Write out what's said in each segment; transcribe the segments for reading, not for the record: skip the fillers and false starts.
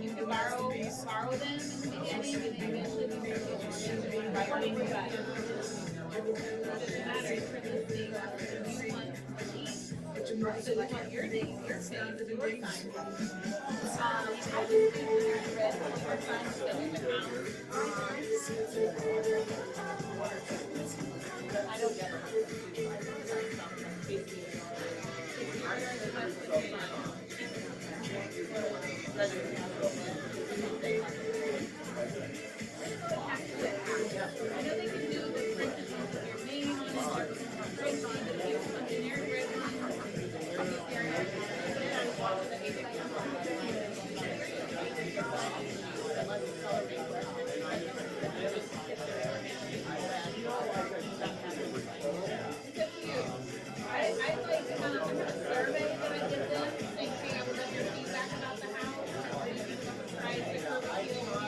You can borrow them in the beginning, and then eventually the certificates will be writing, but it doesn't matter if for this thing, you want so you want your name, your face, your sign. I just do the red with your sign that you can I don't get I know they can do the printed ones with your name on it, print on it, if you put the generic red I like a survey that I did them, thinking I would love your feedback about the house,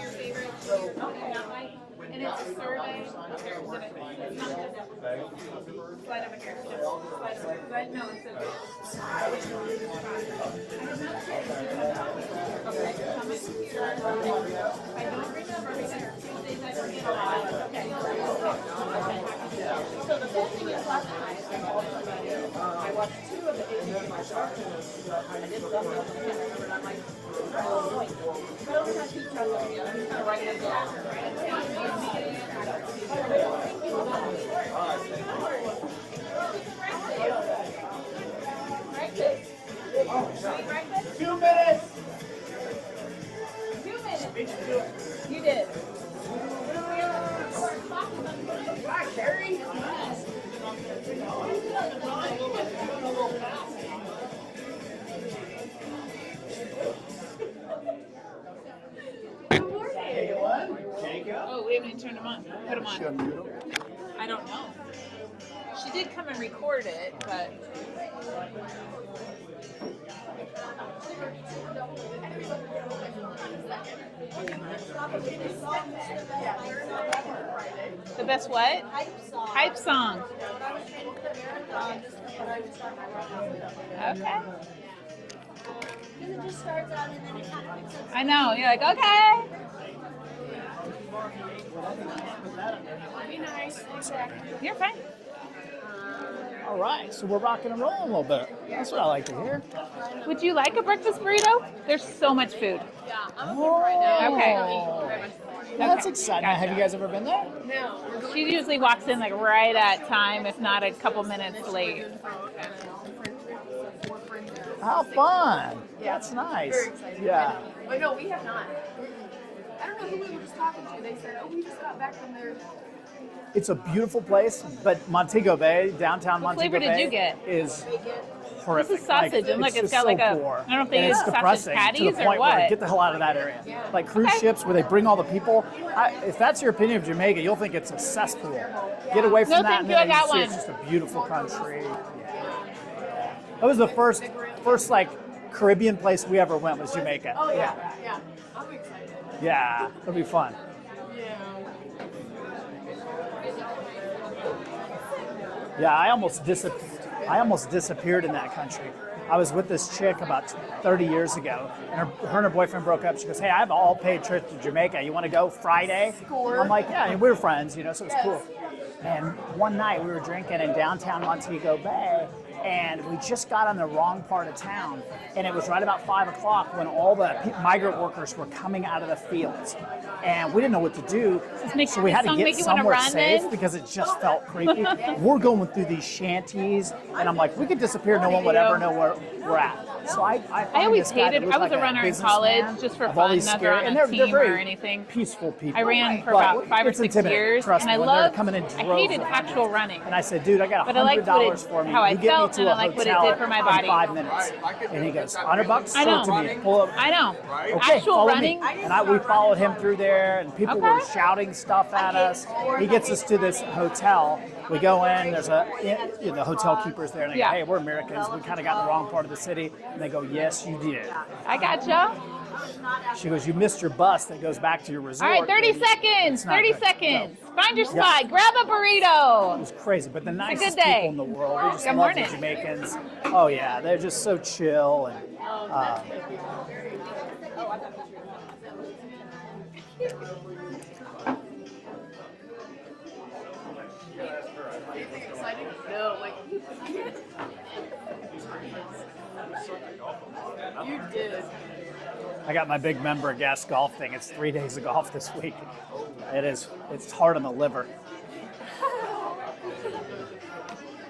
your favorite, not like, and it's a survey. It's not just slide over here. Slide over here. But no, it's a okay. I don't remember because Tuesdays I forget a lot. Okay. So the best thing is last night I watched 2 of the videos of my shark. I did stuff else I can't remember, and I'm like, oh boy. But every time I keep telling you, I'm just kind of writing it down. Breakfast? 2 minutes! 2 minutes. You did. Hi, Carrie. Oh, we haven't even turned them on. Put them on. I don't know. She did come and record it, but. The best what? Hype song. Okay. Because it just starts out and then it kind of picks up. I know. You're like, okay. Be nice. Exactly. You're fine. All right, so we're rocking and rolling a little bit. That's what I like to hear. Would you like a breakfast burrito? There's so much food. Yeah, I'm good right now. Okay. That's Okay. exciting. Have you guys ever been there? No. She usually walks in like right at time, if not a couple minutes late. How fun. That's nice. Very excited. Yeah. But no, we have not. I don't know who we were just talking to. They said, oh, we just got back from there. It's a beautiful place, but Montego Bay, downtown What Montego flavor did Bay, you get? is horrific. This is sausage, and look, it's got just like so a- poor. I don't know if they And use it's sausage depressing patties to the or point what. where get the hell out of that area. Like cruise Okay. ships where they bring all the people. If that's your opinion of Jamaica, you'll think it's a cesspool. Get away from No, that, thank and you, I then you got see one. it's just a beautiful country. Yeah. That was the first like Caribbean place we ever went was Jamaica. Oh, yeah. Yeah. I'm excited. Yeah, it'll be fun. Yeah, I almost disappeared in that country. I was with this chick about 30 years ago, and her and her boyfriend broke up. She goes, "Hey, I have an all-paid trip to Jamaica. You want to go Friday?" I'm like, "Yeah." And we were friends, so it was cool. And one night we were drinking in downtown Montego Bay, and we just got on the wrong part of town, and it was right about 5 o'clock when all the migrant workers were coming out of the fields, and we didn't know what to do, so we had to get somewhere safe because it just felt creepy. We're going through these shanties, and I'm like, we could disappear, no one would ever know we're at. So I I always this guy that hated. looked I was like a runner in businessman college just for of all fun, these never scary- on and a they're team very or anything. peaceful people. I ran for But about 5 or it's 6 intimidating. years, Trust and I me, when they're loved. coming in I droves hated of actual hundreds. running. And I said, dude, I got But I liked what $100 it- for me. how I You get me felt, to and a I liked what it hotel did for my in body. 5 minutes. And he goes, $100? I Show know. it to me. Pull up. I know. Okay, Actual follow running. me. And we followed him through there, and people were Okay. shouting stuff at us. He gets us to this hotel. We go in. There's the hotel keepers there, and they Yeah. go, "Hey, we're Americans. We kind of got in the wrong part of the city." And they go, "Yes, you did." I gotcha. She goes, "You missed your bus that goes back to your resort." All right, 30 baby." seconds. It's not 30 good. seconds. No. Find your Yeah. spot. Grab a It burrito. was crazy, but the nicest day. people in the world. We just Good love the morning. Jamaicans. Oh yeah, they're just so chill and. Exciting? No, like. You did. I got my big member guest golf thing. It's 3 days of golf this week. It is. It's hard on the liver.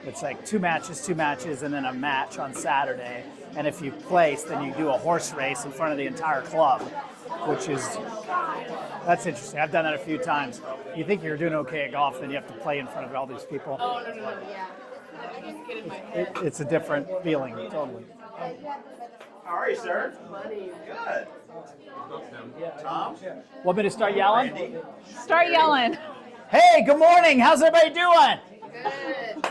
It's like two matches, and then a match on Saturday. And if you place, then you do a horse race in front of the entire club, which is, that's interesting. I've done that a few times. You think you're doing okay at golf, then you have to play in front of all these people. Oh, no, yeah. I just get in my head. It's a different feeling, totally. How are you, sir? Funny. Good. Tom? Want me to start yelling? Randy? Start yelling. Hey, good morning. How's everybody doing? Good.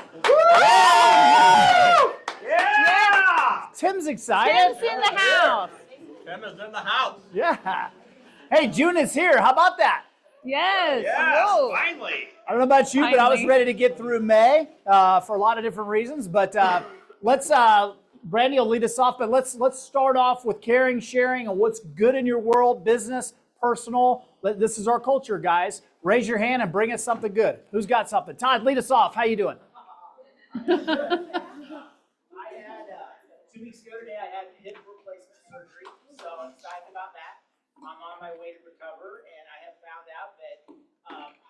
Yeah! Tim's excited. Tim's in the house. Tim is in the house. Yeah. Hey, June is here. How about that? Yes. Yes, Whoa. finally. I don't know about you, but I was Finally. ready to get through May for a lot of different reasons. But let's, Brandy will lead us off. But let's start off with caring, sharing, and what's good in your world, business, personal. This is our culture, guys. Raise your hand and bring us something good. Who's got something? Todd, lead us off. How you doing? I had 2 weeks ago today. I had hip replacement surgery, so I'm excited about that. I'm on my way to recover, and I have found out that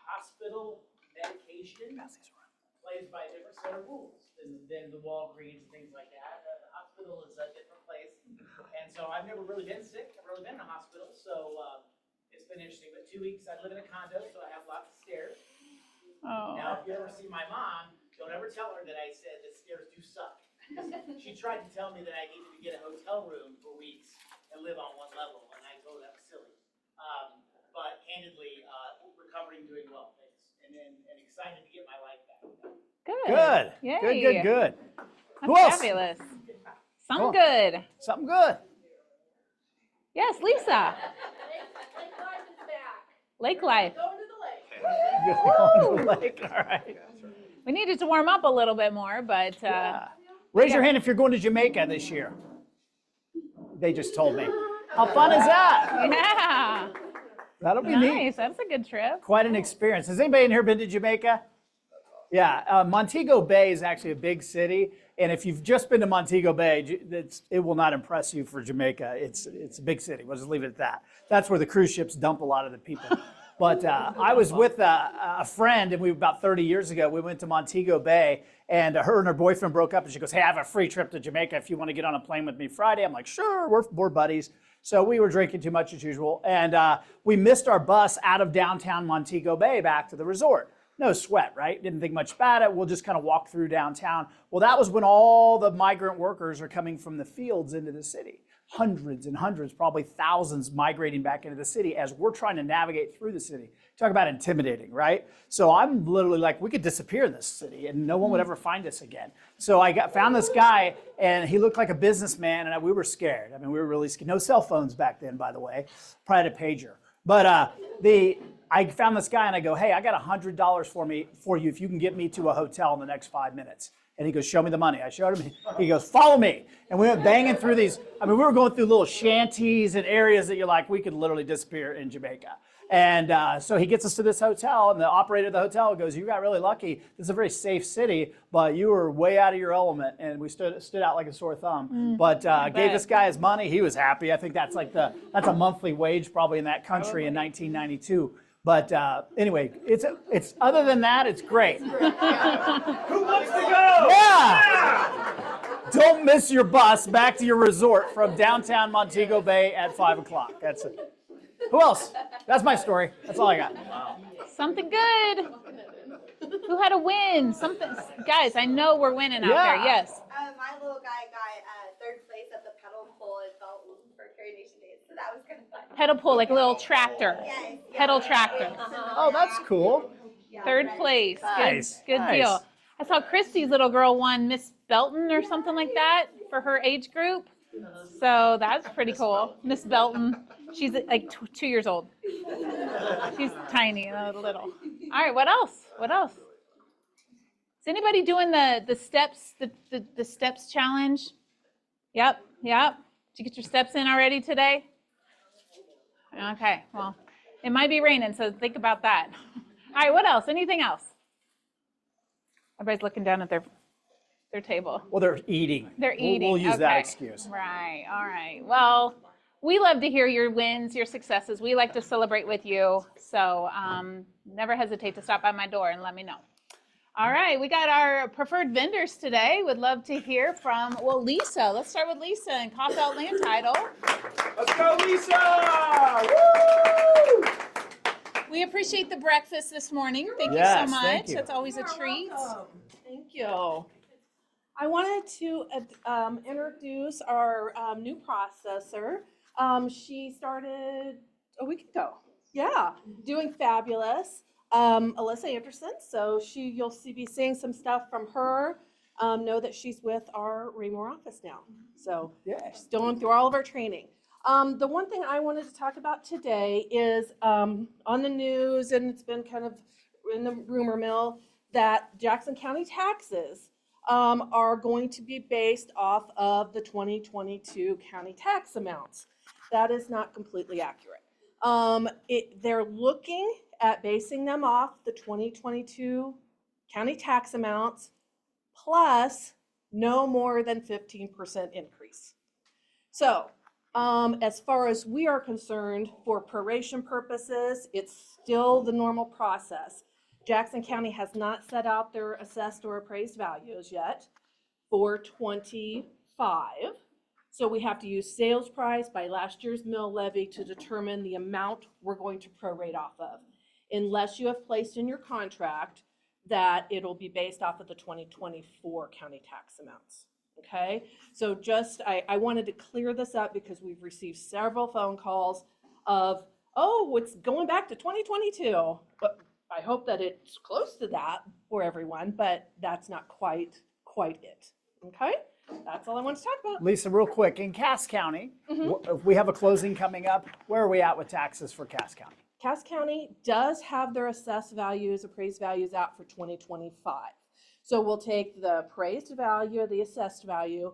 hospital medication plays by a different set of rules than the Walgreens and things like that. The hospital is a different place, and so I've never really been sick. I've really been in a hospital, so it's been interesting. But 2 weeks, I live in a condo, so I have lots of stairs. Oh. Now, if you ever see my mom, don't ever tell her that I said that stairs do suck. She tried to tell me that I needed to get a hotel room for weeks and live on one level, and I told her that was silly. But candidly, recovering, doing well, thanks, and excited to get my life back. Good. Good. Yay. Good. That's Who else? fabulous. Something Cool. good. Something good. Yes, Lisa. Lake life. Going to the lake. All right. We needed to warm up a little bit more, but Raise your hand if you're going to Jamaica this year. They just told me. How fun is that? yeah. That'll be neat. Nice. That's a good trip. Quite an experience. Has anybody in here been to Jamaica? Yeah, Montego Bay is actually a big city, and if you've just been to Montego Bay, it will not impress you for Jamaica. It's a big city. We'll just leave it at that. That's where the cruise ships dump a lot of the people. But I was with a friend, and about 30 years ago, we went to Montego Bay, and her and her boyfriend broke up, and she goes, "Hey, I have a free trip to Jamaica if you want to get on a plane with me Friday." I'm like, "Sure, we're buddies." So we were drinking too much as usual, and we missed our bus out of downtown Montego Bay back to the resort. No sweat, right? Didn't think much about it. We'll just kind of walk through downtown. Well, that was when all the migrant workers are coming from the fields into the city. Hundreds and hundreds, probably thousands migrating back into the city as we're trying to navigate through the city. Talk about intimidating, right? So I'm literally like, we could disappear in this city and no one would ever find us again. So I found this guy and he looked like a businessman and we were scared. I mean, we were really scared. No cell phones back then, by the way. Probably had a pager. But I found this guy and I go, "Hey, I got $100 for you if you can get me to a hotel in the next 5 minutes." And he goes, "Show me the money." I showed him. He goes, "Follow me." And we went banging through these. I mean, we were going through little shanties and areas that you're like, we could literally disappear in Jamaica. And so he gets us to this hotel, and the operator of the hotel goes, "You got really lucky. This is a very safe city, but you were way out of your element." And we stood out like a sore thumb. But gave this guy his money. He was happy. I think that's a monthly wage probably in that country in 1992. But anyway, it's other than that, it's great. Who wants to go? Yeah. Don't miss your bus back to your resort from downtown Montego Bay at 5 o'clock. That's it. Who else? That's my story. That's all I got. Something good. Who had a win? Something, guys. I know we're winning out there. Yeah. Yes. My little guy got third place at the pedal pole at Dalton for Carrie Nation Days, so that was kind of fun. Pedal pull, like a little tractor. Yes. Pedal tractor. Oh, that's cool. Third place. Nice, Good nice. deal. I saw Christy's little girl won Miss Belton or something like that for her age group. So that's pretty cool. Miss Belton. She's like 2 years old. She's tiny, little. All right, what else? What else? Is anybody doing the steps, the steps challenge? Yep. Did you get your steps in already today? Okay, well, it might be raining, so think about that. All right, what else? Anything else? Everybody's looking down at their table. Well, they're eating. They're eating. We'll use that Okay. excuse. Right. All right. Well, we love to hear your wins, your successes. We like to celebrate with you. So never hesitate to stop by my door and let me know. All right. We got our preferred vendors today. Would love to hear from, well, Lisa. Let's start with Lisa and Cough Out Land Title. Let's go, Lisa! Woo! We appreciate the breakfast this morning. Thank you Yes, so much. thank you. It's always a treat. Thank you. I wanted to introduce our new processor. She started a week ago. Yeah, doing fabulous. Alyssa Anderson. So you'll be seeing some stuff from her. Know that she's with our Raymore office now. So Yeah. she's going through all of our training. The one thing I wanted to talk about today is on the news, and it's been kind of in the rumor mill, that Jackson County taxes are going to be based off of the 2022 county tax amounts. That is not completely accurate. They're looking at basing them off the 2022 county tax amounts plus no more than 15% increase. So as far as we are concerned, for proration purposes, it's still the normal process. Jackson County has not set out their assessed or appraised values yet for 25. So we have to use sales price by last year's mill levy to determine the amount we're going to prorate off of. Unless you have placed in your contract that it'll be based off of the 2024 county tax amounts. Okay, so I wanted to clear this up because we've received several phone calls of, oh, it's going back to 2022. But I hope that it's close to that for everyone, but that's not quite it. Okay, that's all I want to talk about. Lisa, real quick, in Cass County, if we have a closing coming up, where are we at with taxes for Cass County? Cass County does have their assessed values, appraised values out for 2025. So we'll take the appraised value, the assessed value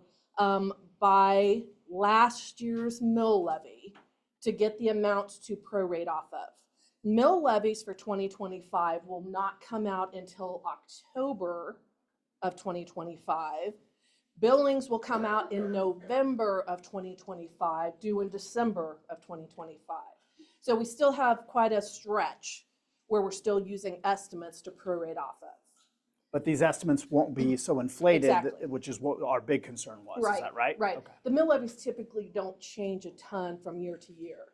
by last year's mill levy to get the amount to prorate off of. Mill levies for 2025 will not come out until October of 2025. Billings will come out in November of 2025, due in December of 2025. So we still have quite a stretch where we're still using estimates to prorate off of. But these estimates won't be so inflated, Exactly. which is what our big concern was. Right, Is that right? Right. Okay. The mill levies typically don't change a ton from year to year.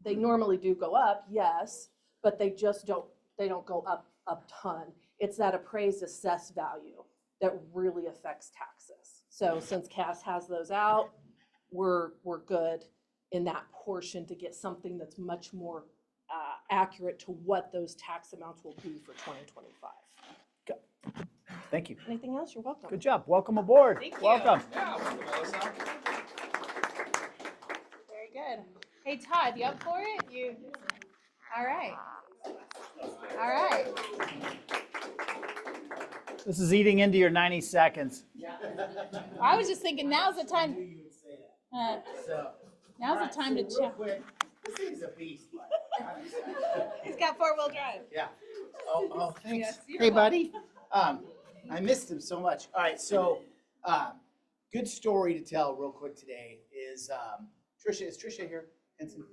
They normally do go up, yes, but they don't go up a ton. It's that appraised assessed value that really affects taxes. So since Cass has those out, we're good in that portion to get something that's much more accurate to what those tax amounts will be for 2025. Thank you. Anything else? You're welcome. Good job. Welcome aboard. Thank you. Welcome. Very good. Hey, Todd, you up for it? All right. All right. This is eating into your 90 seconds. I was just thinking now's the time. Now's the time to check. This thing's a beast. He's got 4-wheel drive. Yeah. Oh, thanks. Yes, you're Hey, buddy. I missed him so much. All right, so good story to tell real quick today is Trisha. Is Trisha here? Henson?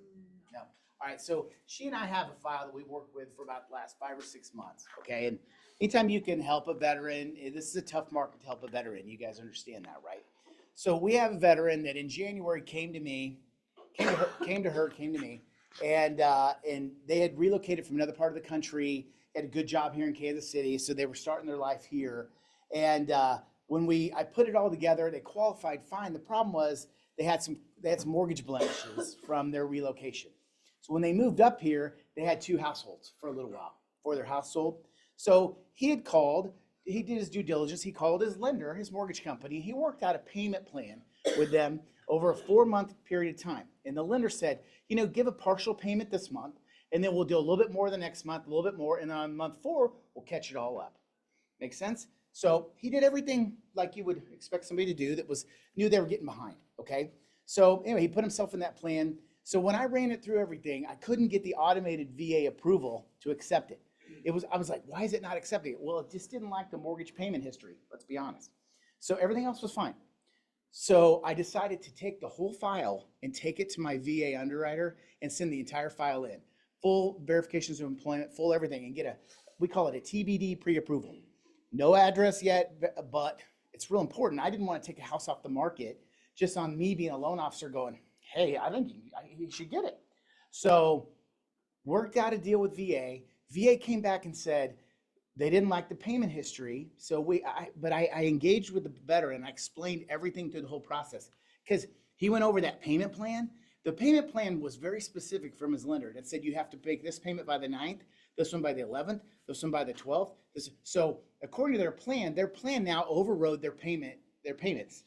No. All right, so she and I have a file that we worked with for about the last 5 or 6 months, okay? And anytime you can help a veteran, this is a tough market to help a veteran. You guys understand that, right? So we have a veteran that in January came to me, came to me, and they had relocated from another part of the country, had a good job here in Kansas City, so they were starting their life here. And when I put it all together, they qualified fine. The problem was they had some mortgage blemishes from their relocation. So when they moved up here, they had 2 households for a little while before their house sold. So he did his due diligence. He called his lender, his mortgage company. He worked out a payment plan with them over a 4-month period of time. And the lender said, give a partial payment this month, and then we'll do a little bit more the next month, a little bit more, and then on month 4, we'll catch it all up. Make sense? So he did everything like you would expect somebody to do that knew they were getting behind, okay? So anyway, he put himself in that plan. So when I ran it through everything, I couldn't get the automated VA approval to accept it. I was like, why is it not accepting it? Well, it just didn't like the mortgage payment history, let's be honest. So everything else was fine. So I decided to take the whole file and take it to my VA underwriter and send the entire file in. Full verifications of employment, full everything, and we call it a TBD pre-approval. No address yet, but it's real important. I didn't want to take a house off the market just on me being a loan officer going, hey, I think you should get it. So worked out a deal with VA. VA came back and said they didn't like the payment history. So I engaged with the veteran. I explained everything through the whole process because he went over that payment plan. The payment plan was very specific from his lender. It said you have to make this payment by the 9th, this one by the 11th, this one by the 12th. So according to their plan now overrode their payments.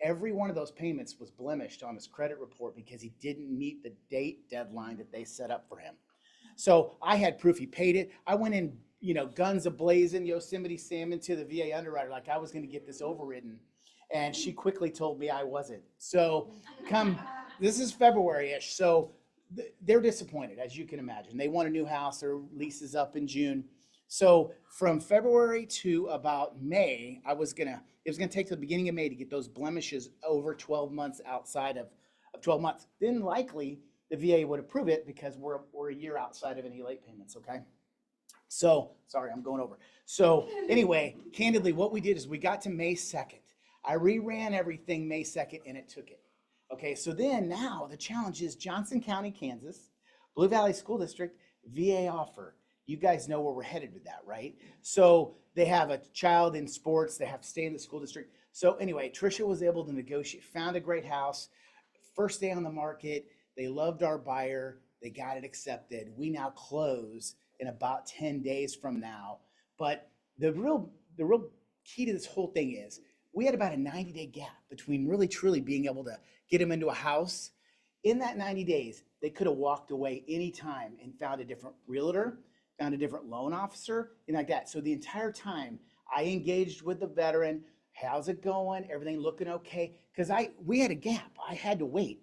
Every one of those payments was blemished on his credit report because he didn't meet the date deadline that they set up for him. So I had proof he paid it. I went in, guns a-blazing, Yosemite Sam to the VA underwriter like I was going to get this overridden. And she quickly told me I wasn't. So this is February-ish. So they're disappointed, as you can imagine. They want a new house. Their lease is up in June. So from February to about May, it was gonna take to the beginning of May to get those blemishes over 12 months outside of 12 months. Then likely the VA would approve it because we're a year outside of any late payments, okay? So, sorry, I'm going over. So anyway, candidly, what we did is we got to May 2nd. I reran everything May 2nd and it took it. Okay, so then now the challenge is Johnson County, Kansas, Blue Valley School District, VA offer. You guys know where we're headed with that, right? So they have a child in sports, they have to stay in the school district. So anyway, Trisha was able to negotiate, found a great house, first day on the market, they loved our buyer, they got it accepted. We now close in about 10 days from now. But the real key to this whole thing is we had about a 90-day gap between really truly being able to get them into a house. In that 90 days, they could have walked away anytime and found a different realtor, found a different loan officer, and like that. So the entire time I engaged with the veteran, how's it going? Everything looking okay? Because we had a gap, I had to wait.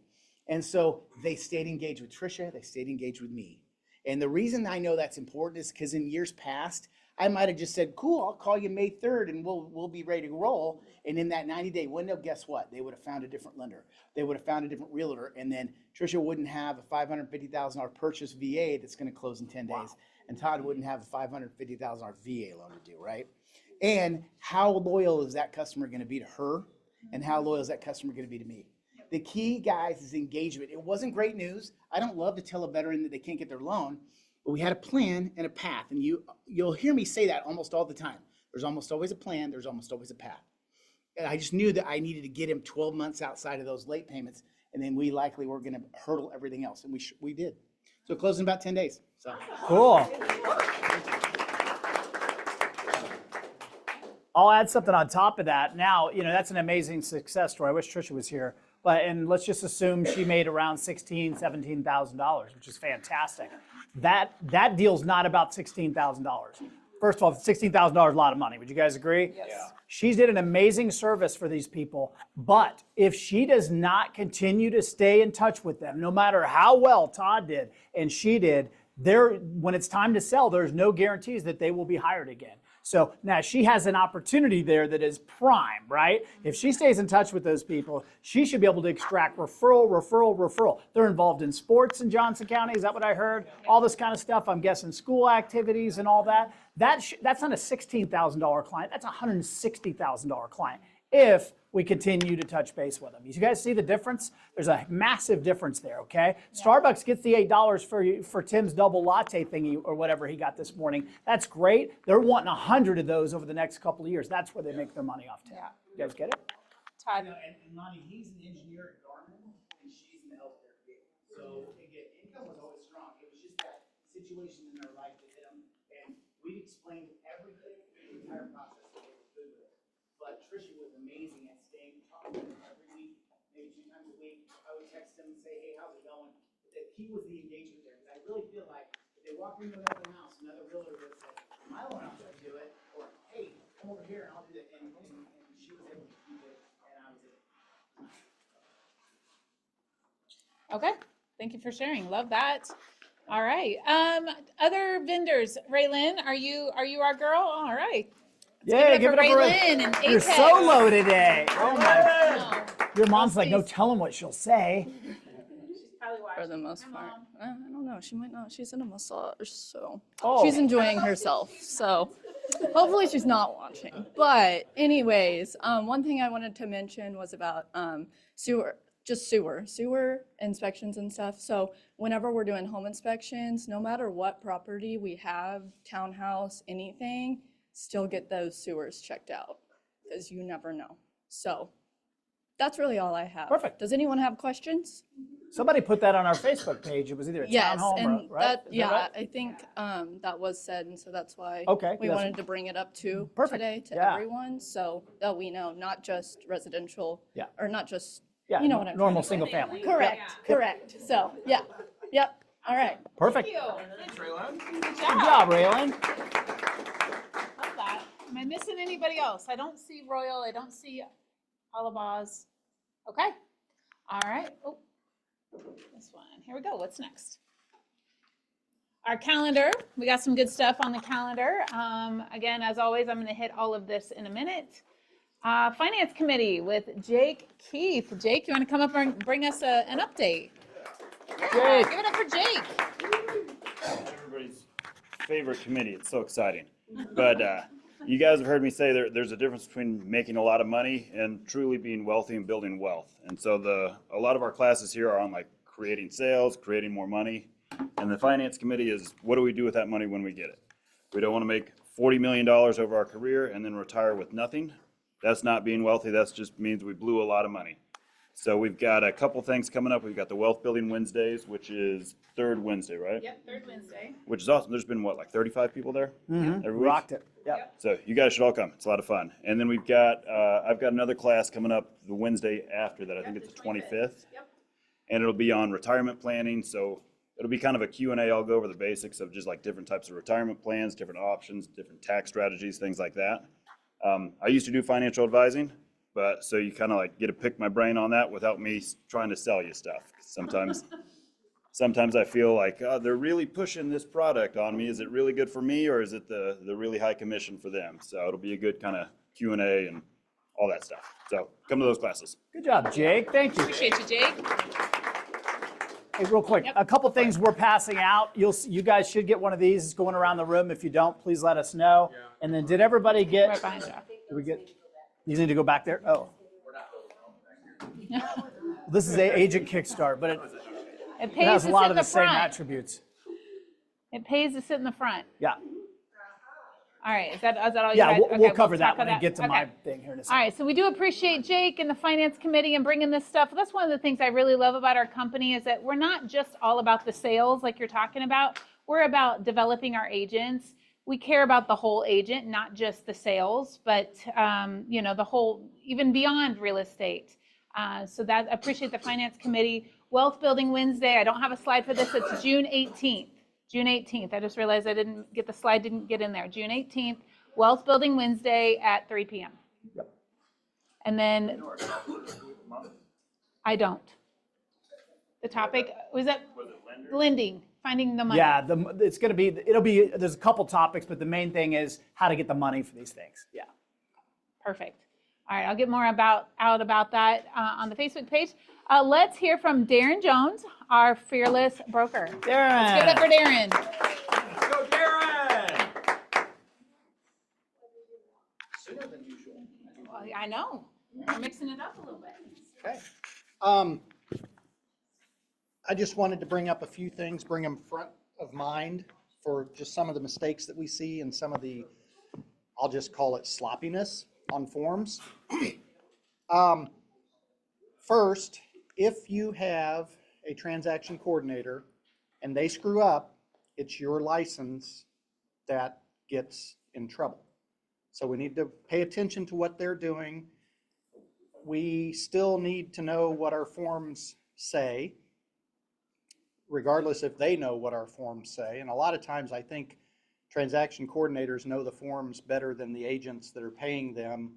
And so they stayed engaged with Trisha, they stayed engaged with me. And the reason I know that's important is because in years past, I might have just said, cool, I'll call you May 3rd and we'll be ready to roll. And in that 90-day window, guess what? They would have found a different lender. They would have found a different realtor. And then Trisha wouldn't have a $550,000 purchase VA that's going to close in 10 days. And Todd wouldn't have a $550,000 VA loan to do, right? And how loyal is that customer going to be to her? And how loyal is that customer going to be to me? The key, guys, is engagement. It wasn't great news. I don't love to tell a veteran that they can't get their loan, but we had a plan and a path. And you'll hear me say that almost all the time. There's almost always a plan. There's almost always a path. And I just knew that I needed to get him 12 months outside of those late payments. And then we likely were going to hurdle everything else. And we did. So it closed in about 10 days. So Cool. I'll add something on top of that. Now, that's an amazing success story. I wish Trisha was here. And let's just assume she made around $16,000, $17,000, which is fantastic. That deal's not about $16,000. First of all, $16,000 is a lot of money. Would you guys agree? Yes. Yeah. She did an amazing service for these people. But if she does not continue to stay in touch with them, no matter how well Todd did and she did, when it's time to sell, there's no guarantees that they will be hired again. So now she has an opportunity there that is prime, right? If she stays in touch with those people, she should be able to extract referral. They're involved in sports in Johnson County. Is that what I heard? All this kind of stuff. I'm guessing school activities and all that. That's not a $16,000 client. That's a $160,000 client if we continue to touch base with them. You guys see the difference? There's a massive difference there, okay? Yeah. Starbucks gets the $8 for Tim's double latte thingy or whatever he got this morning. That's great. They're wanting 100 of those over the next couple of years. That's where they make their money off Tim. Yeah. You guys get it? Todd. And Lonnie, he's an engineer at Garmin, and she's in the healthcare field. So again, income was always strong. It was just that situation in their life that hit them, and we explained everything, the entire process, and they were good with it. But Tricia was amazing at staying talking to him every week, maybe 2 times a week. I would text him and say, hey, how's it going? That he was the engagement there. Because I really feel like if they walk into another house, another realtor would say, I don't know how to do it, or hey, come over here and I'll do it. And she was able to do it, and I was able to. Okay, thank you for sharing. Love that. All right. Other vendors, Raylyn, are you our girl? All right. Yeah, give it up for Raylyn and You're Apex. solo today. Oh my. Oh, Your mom's like, no telling what she'll say. she's probably watching. For the most Hi, part. Mom. I don't know. She might not. She's in a massage, so Oh. she's enjoying herself. So hopefully she's not watching. But anyways, one thing I wanted to mention was about sewer inspections and stuff. So whenever we're doing home inspections, no matter what property we have, townhouse, anything, still get those sewers checked out because you never know. So that's really all I have. Perfect. Does anyone have questions? Somebody put that on our Facebook page. It was either a Yes, townhome and or, right? Is that right? I think that was said, and so that's why Okay, we yes. wanted to bring it up too Perfect, today to yeah. everyone, so that we know, not just residential, Yeah. or not just, Yeah, you know what I'm normal trying to single family. say. Correct, correct. So, yeah, yep, all right. Perfect. Thank you. Good Good job, Raylan. Love that. Am I missing anybody else? I don't see Royal. I don't see Alabaz. Okay. All right. Oh, this one. Here we go. What's next? Our calendar. We got some good stuff on the calendar. Again, as always, I'm going to hit all of this in a minute. Finance Committee with Jake Keith. Jake, you want to come up and bring us an update? Yeah, Jake. give it up for Jake. Everybody's favorite committee. It's so exciting. But you guys have heard me say there's a difference between making a lot of money and truly being wealthy and building wealth. And so a lot of our classes here are on like creating sales, creating more money. And the finance committee is, what do we do with that money when we get it? We don't want to make $40 million over our career and then retire with nothing. That's not being wealthy. That just means we blew a lot of money. So we've got a couple things coming up. We've got the Wealth Building Wednesdays, which is third Wednesday, right? Yep, third Wednesday. Which is awesome. There's been, what, like 35 people there? Mm-hmm. Every week? Rocked it. Yep. So you guys should all come. It's a lot of fun. And then we've got, I've got another class coming up the Wednesday after that. I think it's the 25th. Yep. And it'll be on retirement planning. So it'll be kind of a Q&A. I'll go over the basics of just like different types of retirement plans, different options, different tax strategies, things like that. I used to do financial advising, but so you kind of like get to pick my brain on that without me trying to sell you stuff. Sometimes I feel like they're really pushing this product on me. Is it really good for me, or is it the really high commission for them? So it'll be a good kind of Q&A and all that stuff. So come to those classes. Good job, Jake. Thank you. Appreciate you, Jake. Hey, real quick, a couple things we're passing out. You guys should get one of these. It's going around the room. If you don't, please let us know. And then did everybody get? Right behind you. Did we get? You need to go back there. Oh. This is Agent Kickstart, but it pays has to a lot sit of in the the same front. attributes. It pays to sit in the front. Yeah. All right, is that all you Yeah, guys? we'll Okay, cover that tackle when we get to my Okay. thing here in a All second. right, so we do appreciate Jake and the Finance Committee and bringing this stuff. That's one of the things I really love about our company is that we're not just all about the sales like you're talking about. We're about developing our agents. We care about the whole agent, not just the sales, but the whole, even beyond real estate. So that I appreciate the Finance Committee. Wealth Building Wednesday. I don't have a slide for this. It's June 18th. June 18th. I just realized I didn't get the slide, didn't get in there. June 18th. Wealth Building Wednesday at 3 p.m. Yep. And then I don't. The topic, was that lending, finding the money? Yeah, it's going to be, there's a couple topics, but the main thing is how to get the money for these things. Yeah. Perfect. All right, I'll get more out about that on the Facebook page. Let's hear from Darren Jones, our fearless broker. Darren. Let's give it up for Darren. Let's go, Darren! Sooner than usual. Well, I know. We're mixing it up a little bit. Okay. I just wanted to bring up a few things, bring them front of mind for just some of the mistakes that we see and some of the, I'll just call it sloppiness on forms. First, if you have a transaction coordinator and they screw up, it's your license that gets in trouble. So we need to pay attention to what they're doing. We still need to know what our forms say, regardless if they know what our forms say. And a lot of times I think transaction coordinators know the forms better than the agents that are paying them,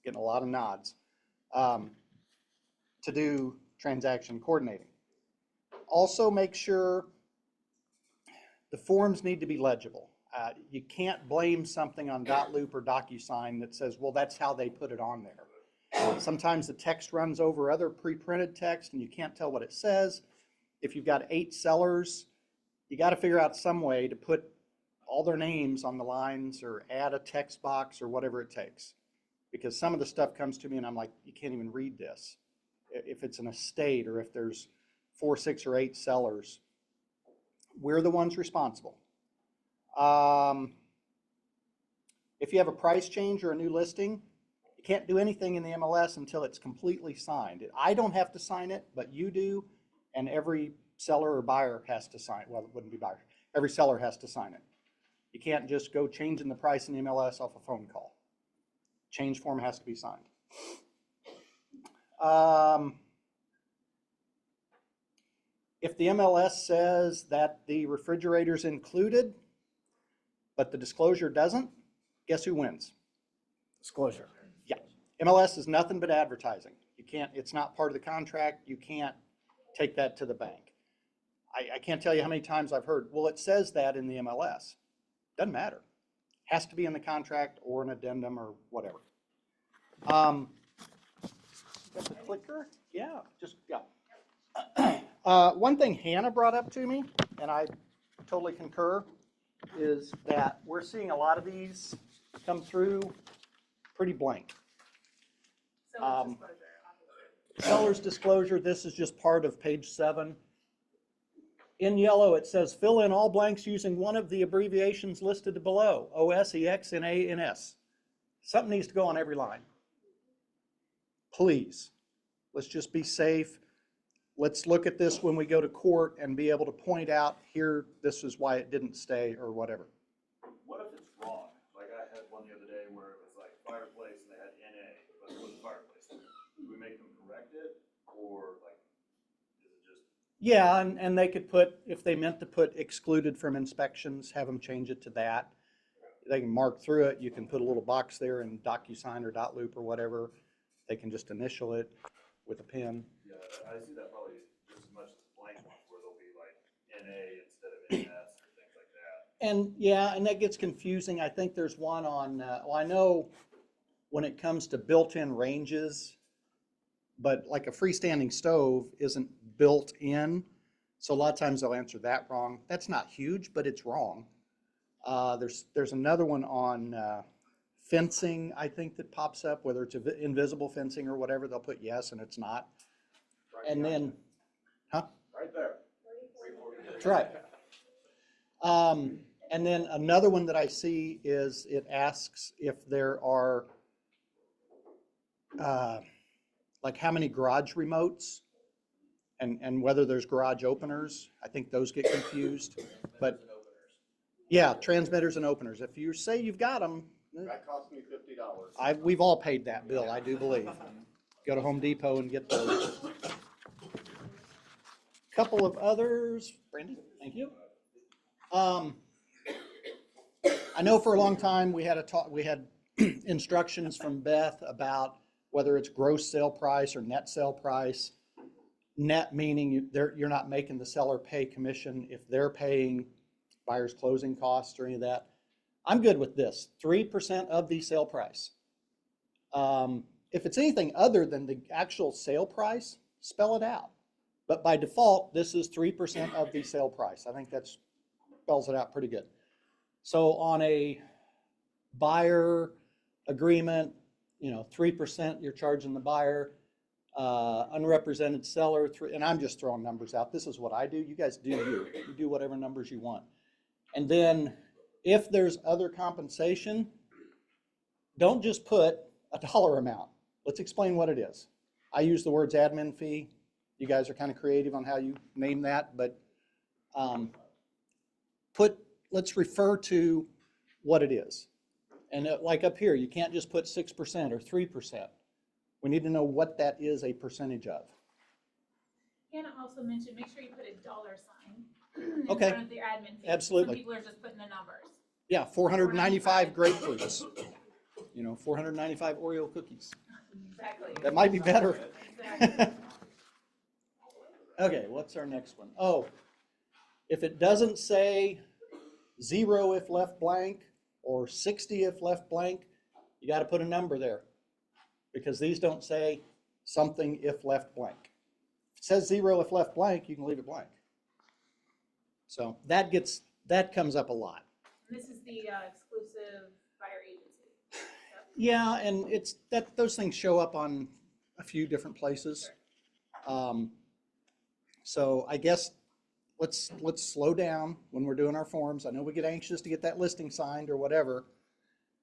getting a lot of nods, to do transaction coordinating. Also make sure the forms need to be legible. You can't blame something on .loop or DocuSign that says, well, that's how they put it on there. Sometimes the text runs over other pre-printed text and you can't tell what it says. If you've got 8 sellers, you got to figure out some way to put all their names on the lines or add a text box or whatever it takes. Because some of the stuff comes to me and I'm like, you can't even read this. If it's an estate or if there's 4, 6, or 8 sellers, we're the ones responsible. If you have a price change or a new listing, you can't do anything in the MLS until it's completely signed. I don't have to sign it, but you do, and every seller or buyer has to sign it. Well, it wouldn't be buyer. Every seller has to sign it. You can't just go changing the price in the MLS off a phone call. Change form has to be signed. If the MLS says that the refrigerator's included, but the disclosure doesn't, guess who wins? Disclosure. Yeah. MLS is nothing but advertising. You can't, it's not part of the contract. You can't take that to the bank. I can't tell you how many times I've heard, well, it says that in the MLS. Doesn't matter. Has to be in the contract or an addendum or whatever. Got the clicker? Yeah, just, yeah. One thing Hannah brought up to me, and I totally concur, is that we're seeing a lot of these come through pretty blank. Seller's disclosure, this is just part of page 7. In yellow, it says, fill in all blanks using one of the abbreviations listed below, OS, EX, and ANS. Something needs to go on every line. Please, let's just be safe. Let's look at this when we go to court and be able to point out here, this is why it didn't stay or whatever. What if it's wrong? Like I had one the other day where it was like fireplace and they had NA, but it wasn't fireplace. Do we make them correct it, or like, is it just? Yeah, and they could put, if they meant to put excluded from inspections, have them change it to that. They can mark through it. You can put a little box there in DocuSign or .loop or whatever. They can just initial it with a pen. Yeah, I see that probably just as much as blank ones where they'll be like NA instead of NS or things like that. And yeah, and that gets confusing. I think there's one on, well, I know when it comes to built-in ranges, but like a freestanding stove isn't built in. So a lot of times they'll answer that wrong. That's not huge, but it's wrong. There's another one on fencing, I think, that pops up, whether it's invisible fencing or whatever, they'll put yes and it's not. Right And then, huh? Right there. That's right. And then another one that I see is it asks if there are, like how many garage remotes and whether there's garage openers. I think those get confused. But yeah, transmitters and openers. If you say you've got them, That cost me $50. we've all paid that bill, I do believe. Go to Home Depot and get those. Couple of others, Brandy, thank you. I know for a long time we had instructions from Beth about whether it's gross sale price or net sale price. net meaning you're not making the seller pay commission if they're paying buyer's closing costs or any of that. I'm good with this, 3% of the sale price. If it's anything other than the actual sale price, spell it out. But by default, this is 3% of the sale price. I think that spells it out pretty good. So on a buyer agreement, 3% you're charging the buyer, unrepresented seller, and I'm just throwing numbers out. This is what I do. You guys do you. You do whatever numbers you want. And then if there's other compensation, don't just put a dollar amount. Let's explain what it is. I use the words admin fee. You guys are kind of creative on how you name that, but let's refer to what it is. And like up here, you can't just put 6% or 3%. We need to know what that is a percentage of. Hannah also mentioned, make sure you put a dollar sign in Okay. front of the admin fee. Absolutely. Some people are just putting the numbers. Yeah, 495 grapefruits. 495 Oreo cookies. Exactly. That might be better. Exactly. Okay, what's our next one? Oh, if it doesn't say 0 if left blank or 60 if left blank, you got to put a number there because these don't say something if left blank. If it says 0 if left blank, you can leave it blank. So that comes up a lot. And this is the exclusive buyer agency. Yeah, and those things show up on a few different places. So I guess let's slow down when we're doing our forms. I know we get anxious to get that listing signed or whatever,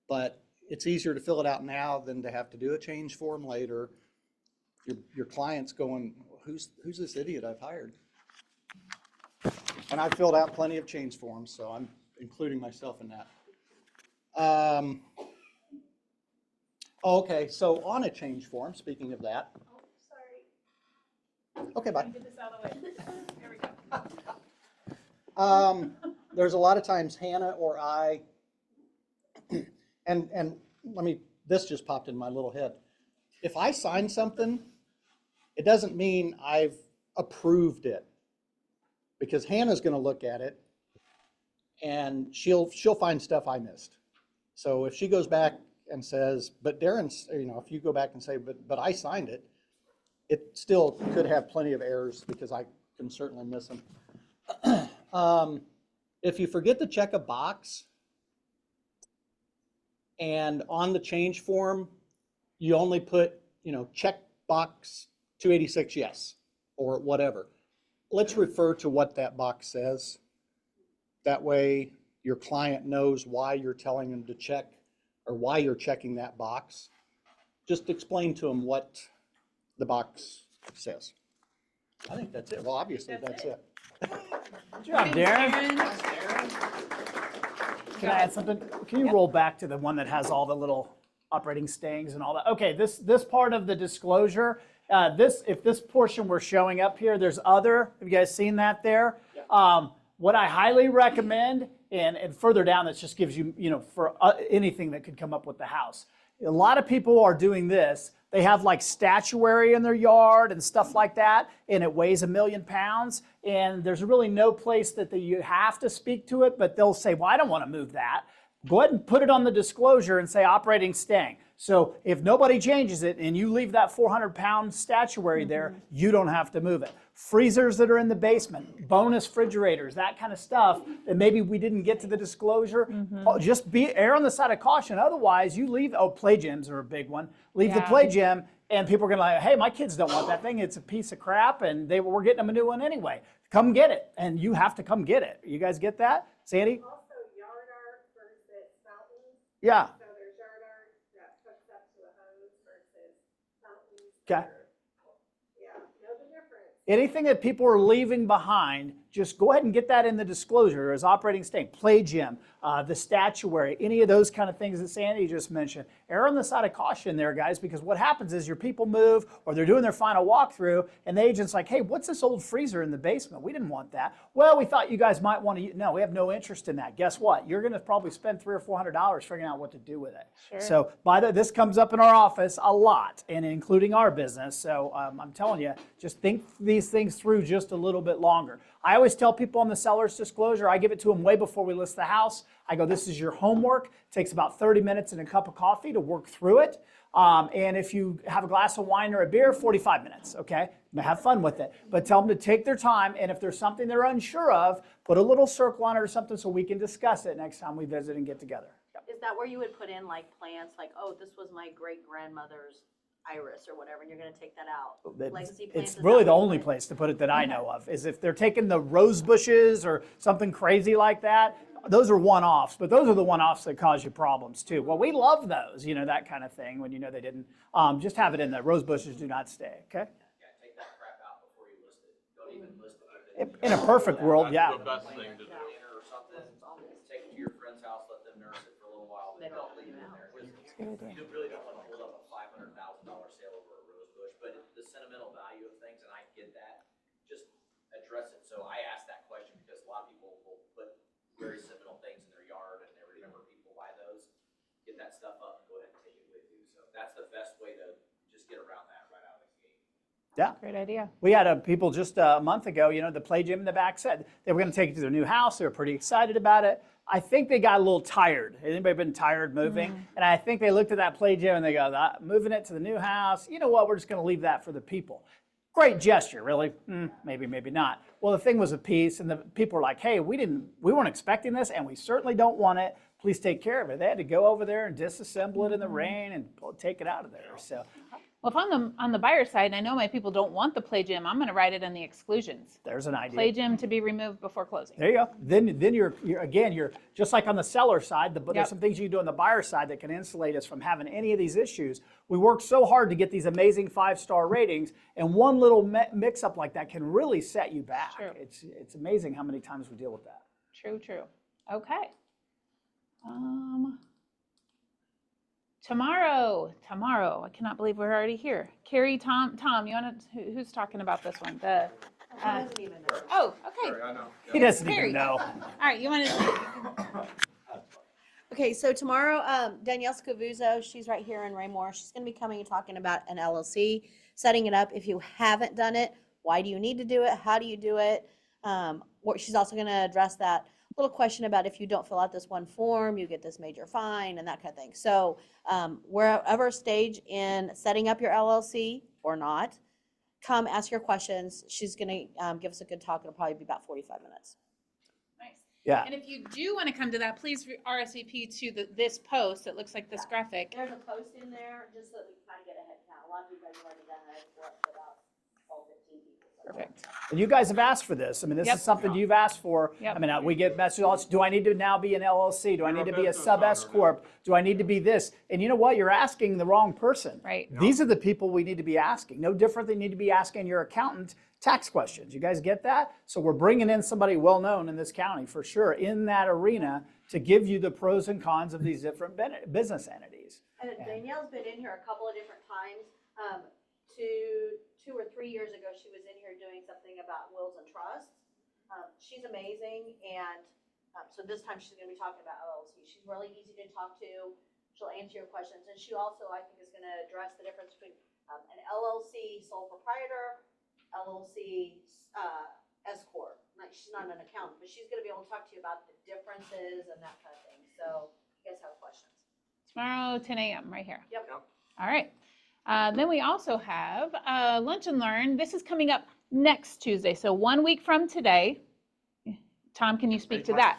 but it's easier to fill it out now than to have to do a change form later. Your client's going, who's this idiot I've hired? And I've filled out plenty of change forms, so I'm including myself in that. Okay, so on a change form, speaking of that. Okay, bye. Get this out of the way. There we go. There's a lot of times Hannah or I, and this just popped in my little head. If I sign something, it doesn't mean I've approved it, because Hannah's going to look at it and she'll find stuff I missed. So if she goes back and says, but Darren's, if you go back and say, but I signed it, it still could have plenty of errors because I can certainly miss them. If you forget to check a box and on the change form, you only put, check box 286 yes, or whatever. Let's refer to what that box says. That way your client knows why you're telling them to check or why you're checking that box. Just explain to them what the box says. I think that's it. Well, obviously that's it. Good job, Darren. Can I add something? Can you roll back to the one that has all the little operating stings and all that? Okay, this part of the disclosure, if this portion were showing up here, there's other. Have you guys seen that there? Yeah. What I highly recommend, and further down, that just gives you, for anything that could come up with the house. A lot of people are doing this. They have like statuary in their yard and stuff like that, and it weighs 1,000,000 pounds, and there's really no place that you have to speak to it, but they'll say, well, I don't want to move that. Go ahead and put it on the disclosure and say operating staying. So if nobody changes it and you leave that 400-pound statuary there, you don't have to move it. Freezers that are in the basement, bonus refrigerators, that kind of stuff that maybe we didn't get to the disclosure, just err on the side of caution. Otherwise, you leave, play gyms are a big one. Leave the play gym and people are going to like, hey, my kids don't want that thing. It's a piece of crap and we're getting them a new one anyway. Come get it. And you have to come get it. You guys get that? Sandy? Also, yard art versus fountains. Yeah. So there's yard art that hooks up to a hose versus fountains. Okay. Yeah, know the difference. Anything that people are leaving behind, just go ahead and get that in the disclosure as operating stake, play gym, the statuary, any of those kind of things that Sandy just mentioned. Err on the side of caution there, guys, because what happens is your people move or they're doing their final walkthrough and the agent's like, hey, what's this old freezer in the basement? We didn't want that. Well, we thought you guys might want to, no, we have no interest in that. Guess what? You're going to probably spend $300 or $400 figuring out what to do with it. Sure. So this comes up in our office a lot, and including our business. So I'm telling you, just think these things through just a little bit longer. I always tell people on the seller's disclosure, I give it to them way before we list the house. I go, this is your homework. It takes about 30 minutes and a cup of coffee to work through it. And if you have a glass of wine or a beer, 45 minutes, okay? Have fun with it. But tell them to take their time, and if there's something they're unsure of, put a little circle on it or something so we can discuss it next time we visit and get together. Yep. Is that where you would put in like plants, like, oh, this was my great-grandmother's iris or whatever, and you're gonna take that out? Legacy plants. It's is really that the what you only put? place to put it that I know of, is if they're taking the rose bushes or something crazy like that. Those are one-offs, but those are the one-offs that cause you problems too. Well, we love those, that kind of thing, when they didn't. Just have it in there. Rose bushes do not stay, okay? Yeah, take that crap out before you list it. Don't even list it. In a perfect world, yeah. That's the best thing to do. Dinner or something, take it to your friend's house, let them nurse it for a little while, then don't leave it in there. You really don't want to hold up a $500,000 sale over a rose bush, but the sentimental value of things, and I get that, just address it. So I asked that question because a lot of people will put very sentimental things in their yard and they remember people buy those. Get that stuff up and go ahead and take it with you. So that's the best way to just get around that right out of the gate. Yeah. Great idea. We had people just a month ago, the play gym in the back said they were going to take it to their new house. They were pretty excited about it. I think they got a little tired. Anybody been tired moving? And I think they looked at that play gym and they go, moving it to the new house, you know what, we're just going to leave that for the people. Great gesture, really? Maybe, maybe not. Well, the thing was a piece, and the people were like, hey, we weren't expecting this, and we certainly don't want it. Please take care of it. They had to go over there and disassemble it in the rain and take it out of there. So, Well, if I'm on the buyer side, and I know my people don't want the play gym, I'm going to write it in the exclusions. there's an idea. Play gym to be removed before closing. There you go. Then you're just like on the seller side, but Yep. there's some things you can do on the buyer side that can insulate us from having any of these issues. We work so hard to get these amazing 5-star ratings, and one little mix up like that can really set you back. True. It's amazing how many times we deal with that. True. Okay. Tomorrow, I cannot believe we're already here. Carrie, Tom, you want to, who's talking about this one? Oh, okay. I know. He doesn't Carrie. even know. All right, you want to, Okay, so tomorrow, Danielle Scavuzzo, she's right here in Raymore. She's going to be coming and talking about an LLC, setting it up. If you haven't done it, why do you need to do it? How do you do it? She's also going to address that little question about if you don't fill out this one form, you get this major fine and that kind of thing. So wherever stage in setting up your LLC or not, come ask your questions. She's going to give us a good talk. It'll probably be about 45 minutes. nice. Yeah. And if you do want to come to that, please RSVP to this post. It looks like this graphic. There's a post in there just so that we can kind of get a head count. A lot of you guys have already done that for about 12, 15 people. Perfect. And you guys have asked for this. I mean, this Yep. is something you've asked for. Yep. I mean, we get messages all. Do I need to now be an LLC? Do I need to be a sub S corp? Do I need to be this? And you know what? You're asking the wrong person. Right. These are the people we need to be asking. No different than you need to be asking your accountant tax questions. You guys get that? So we're bringing in somebody well known in this county for sure in that arena to give you the pros and cons of these different business entities. And Danielle's been in here a couple of different times. Two or 3 years ago, she was in here doing something about wills and trusts. She's amazing, and so this time she's going to be talking about LLC. She's really easy to talk to. She'll answer your questions, and she also, I think, is going to address the difference between an LLC sole proprietor, LLC S corp. She's not an accountant, but she's going to be able to talk to you about the differences and that kind of thing. So, if you guys have questions. Tomorrow, 10 a.m. right here. Yep. All right. Then we also have Lunch and Learn. This is coming up next Tuesday, so 1 week from today. Tom, can you speak to that?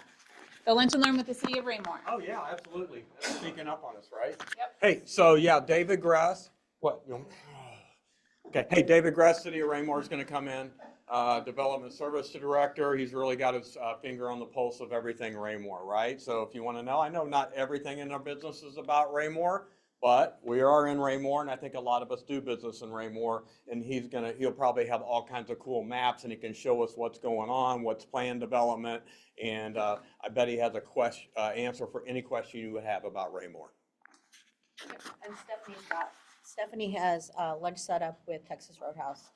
The Lunch and Learn with the City of Raymore. Oh, yeah, absolutely. That's sneaking up on us, right? Yep. Hey, so yeah, David Grass, okay, hey, David Grass, City of Raymore is going to come in, Development Service Director. He's really got his finger on the pulse of everything Raymore, right? So if you want to know, I know not everything in our business is about Raymore, But we are in Raymore, and I think a lot of us do business in Raymore, and he'll probably have all kinds of cool maps, and he can show us what's going on, what's planned development, and I bet he has a answer for any question you would have about Raymore. And Stephanie has lunch set up with Texas Roadhouse.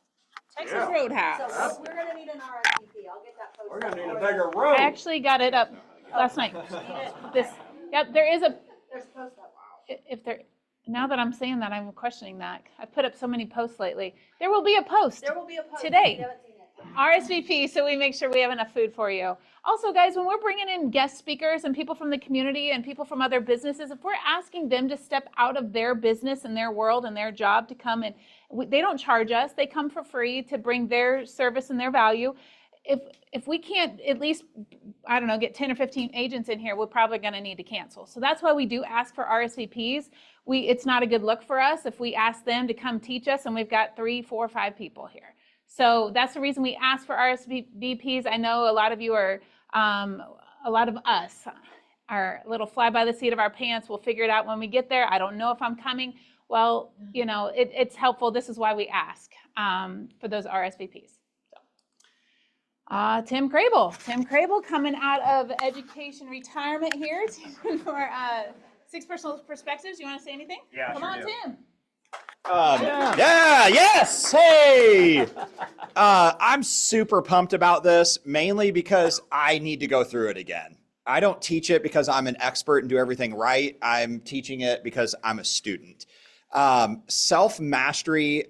Texas Roadhouse. So we're gonna need an RSVP. I'll get that posted. We're gonna need a bigger room. I actually got it up last night. Yep, there is a, There's a post up. if there, now that I'm saying that, I'm questioning that. I've put up so many posts lately. There will be a post There will be a post. today. If you haven't seen it. RSVP, so we make sure we have enough food for you. Also, guys, when we're bringing in guest speakers and people from the community and people from other businesses, if we're asking them to step out of their business and their world and their job to come and they don't charge us, they come for free to bring their service and their value. If we can't at least, I don't know, get 10 or 15 agents in here, we're probably going to need to cancel. So that's why we do ask for RSVPs. It's not a good look for us if we ask them to come teach us and we've got 3, 4, 5 people here. So that's the reason we ask for RSVPs. I know a lot of you are, a lot of us are a little fly by the seat of our pants. We'll figure it out when we get there. I don't know if I'm coming. Well, you know, it's helpful. This is why we ask for those RSVPs. Tim Crable coming out of education retirement here for 6 Personal Perspectives. You want to say anything? Yeah, Come sure on, do. Tim. Yes, hey! I'm super pumped about this, mainly because I need to go through it again. I don't teach it because I'm an expert and do everything right. I'm teaching it because I'm a student. Self-mastery,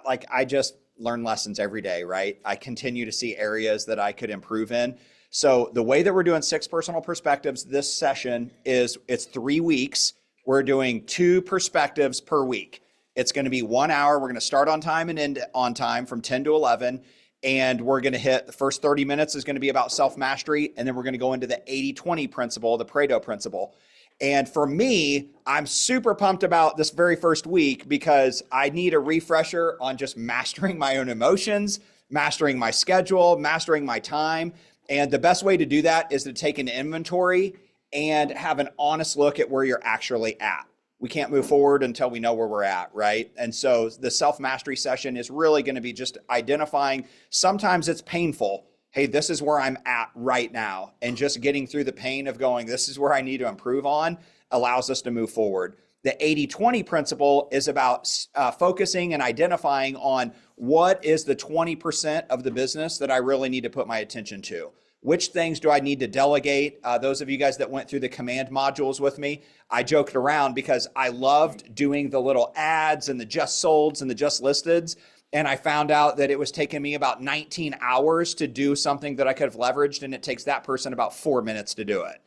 like I just learn lessons every day, right? I continue to see areas that I could improve in. So the way that we're doing 6 Personal Perspectives this session is it's 3 weeks. We're doing 2 perspectives per week. It's going to be 1 hour. We're going to start on time and end on time from 10 to 11. And we're going to hit the first 30 minutes is going to be about self-mastery. And then we're going to go into the 80-20 principle, the Pareto principle. And for me, I'm super pumped about this very first week because I need a refresher on just mastering my own emotions, mastering my schedule, mastering my time. And the best way to do that is to take an inventory and have an honest look at where you're actually at. We can't move forward until we know where we're at, right? And so the self-mastery session is really going to be just identifying, sometimes it's painful. Hey, this is where I'm at right now. And just getting through the pain of going, this is where I need to improve on, allows us to move forward. The 80-20 principle is about focusing and identifying on what is the 20% of the business that I really need to put my attention to. Which things do I need to delegate? Those of you guys that went through the command modules with me, I joked around because I loved doing the little ads and the just solds and the just listeds. And I found out that it was taking me about 19 hours to do something that I could have leveraged, and it takes that person about 4 minutes to do it.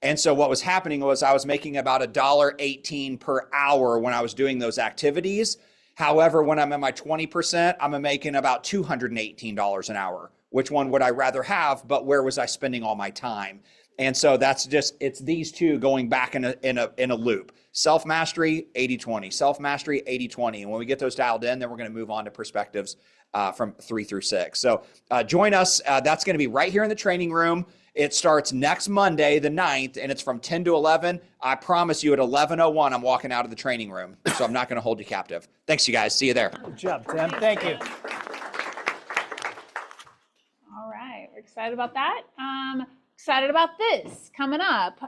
And so what was happening was I was making about $1.18 per hour when I was doing those activities. However, when I'm at my 20%, I'm making about $218 an hour. Which one would I rather have, but where was I spending all my time? And so that's just, it's these two going back in a loop. Self-mastery, 80-20. Self-mastery, 80-20. And when we get those dialed in, then we're going to move on to perspectives from 3 through 6. So join us. That's going to be right here in the training room. It starts next Monday, the 9th, and it's from 10 to 11. I promise you at 11:01, I'm walking out of the training room. So I'm not going to hold you captive. Thanks, you guys. See you there. Good job, Tim. Thank you. All right, we're excited about that. Excited about this coming up.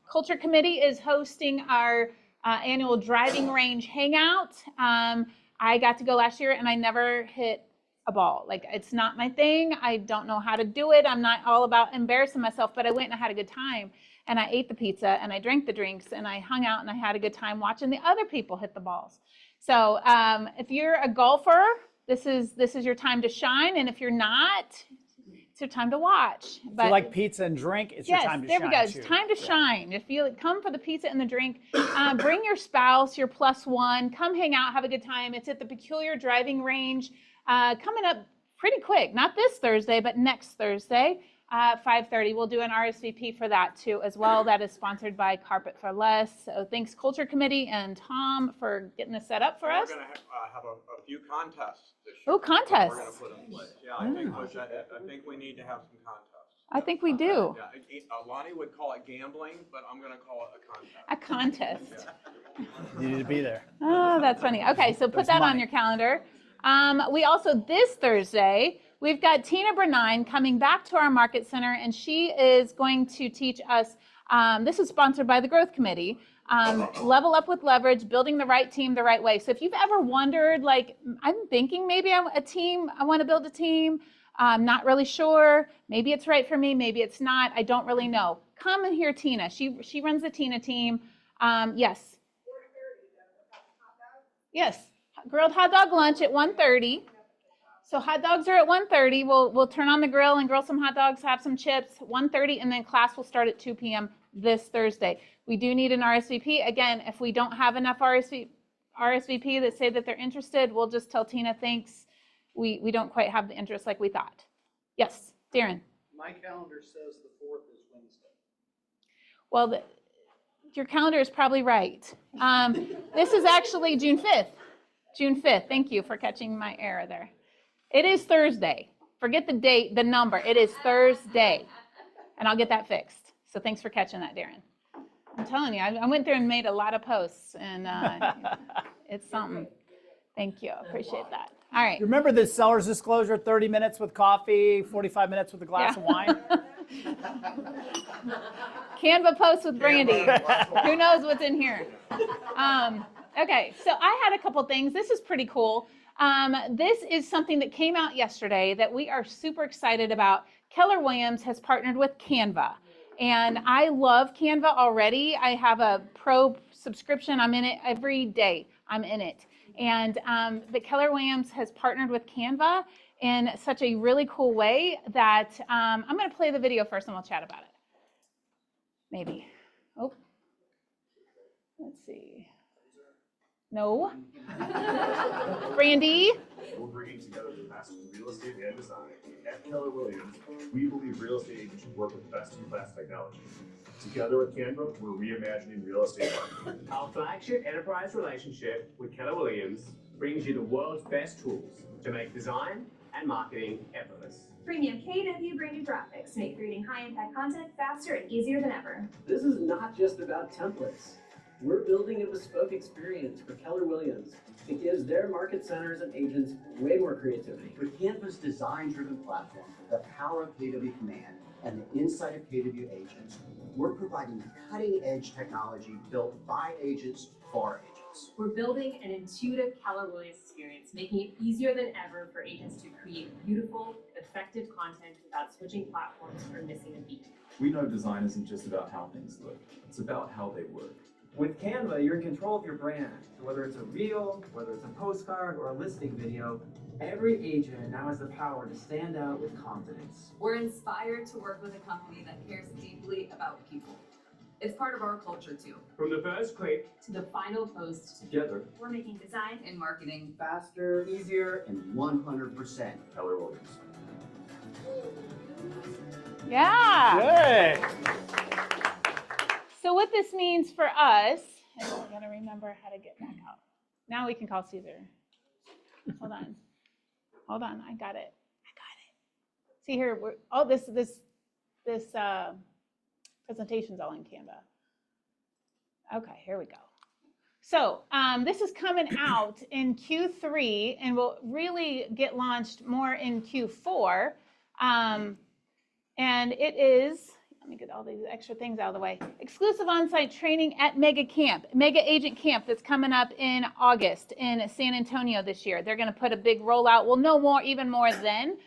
Culture Committee is hosting our annual driving range hangout. I got to go last year and I never hit a ball. Like, it's not my thing. I don't know how to do it. I'm not all about embarrassing myself, but I went and I had a good time. And I ate the pizza and I drank the drinks and I hung out and I had a good time watching the other people hit the balls. So if you're a golfer, this is your time to shine. And if you're not, it's your time to watch. But if you like pizza and drink, it's your time to shine. There we go. It's time to shine. If you come for the pizza and the drink, bring your spouse, your +1, come hang out, have a good time. It's at the Peculiar Driving Range, coming up pretty quick. Not this Thursday, but next Thursday, 5:30. We'll do an RSVP for that too as well. That is sponsored by Carpet for Less. So thanks Culture Committee and Tom for getting this set up for us. We're going to have a few contests this year. Oh, contests. We're going to put in place. Yeah, I think we need to have some contests. I think we do. Lonnie would call it gambling, but I'm gonna call it a contest. A contest. You need to be there. Oh, that's funny. Okay, so put There's that on money. your calendar. We also, this Thursday, we've got Tina Bernine coming back to our Market Center, and she is going to teach us, this is sponsored by the Growth Committee, Level Up with Leverage, Building the Right Team the Right Way. So if you've ever wondered, like, I'm thinking maybe I'm a team, I want to build a team, I'm not really sure, maybe it's right for me, maybe it's not, I don't really know. Come and hear Tina. She runs the Tina team. Yes. Yes, grilled hot dog lunch at 1:30. So hot dogs are at 1:30. We'll turn on the grill and grill some hot dogs, have some chips, 1:30, and then class will start at 2 p.m. this Thursday. We do need an RSVP. Again, if we don't have enough RSVP that say that they're interested, we'll just tell Tina, thanks. We don't quite have the interest like we thought. Yes, Darren. My calendar says the 4th is Wednesday. Well, your calendar is probably right. This is actually June 5th. June 5th. Thank you for catching my error there. It is Thursday. Forget the date, the number. It is Thursday. And I'll get that fixed. So thanks for catching that, Darren. I'm telling you, I went through and made a lot of posts, and it's something. Thank you. Appreciate that. All right. You remember the seller's disclosure, 30 minutes with coffee, 45 minutes with a glass of wine? Canva posts with Brandy. Who knows what's in here? Okay, so I had a couple things. This is pretty cool. This is something that came out yesterday that we are super excited about. Keller Williams has partnered with Canva. And I love Canva already. I have a pro subscription. I'm in it every day. I'm in it. And but Keller Williams has partnered with Canva in such a really cool way that I'm going to play the video first and we'll chat about it. Maybe. Oh, let's see. No. Brandy? We're bringing together the best in real estate and design. At Keller Williams, we believe real estate agents should work with best-in-class technology. Together with Canva, we're reimagining real estate marketing. Our flagship enterprise relationship with Keller Williams brings you the world's best tools to make design and marketing effortless. Premium KW branded graphics make creating high-impact content faster and easier than ever. This is not just about templates. We're building a bespoke experience for Keller Williams. It gives their market centers and agents way more creativity. With Canva's design-driven platform, the power of KW Command, and the insight of KW agents, we're providing cutting-edge technology built by agents for agents. We're building an intuitive Keller Williams experience, making it easier than ever for agents to create beautiful, effective content without switching platforms or missing a beat. We know design isn't just about how things look, it's about how they work. With Canva, you're in control of your brand. So whether it's a reel, whether it's a postcard, or a listing video, every agent now has the power to stand out with confidence. We're inspired to work with a company that cares deeply about people. It's part of our culture too. From the first click To the final post, Together, We're making design in marketing Faster, easier, and 100% Keller Williams. Yeah. Good. So what this means for us, and I gotta remember how to get back out. Now we can call Caesar. Hold on. Hold on, I got it. See here, this presentation's all in Canva. Okay, here we go. So this is coming out in Q3 and will really get launched more in Q4. And it is, let me get all these extra things out of the way. Exclusive on-site training at Mega Camp, Mega Agent Camp that's coming up in August in San Antonio this year. They're going to put a big rollout. We'll know more, even more then.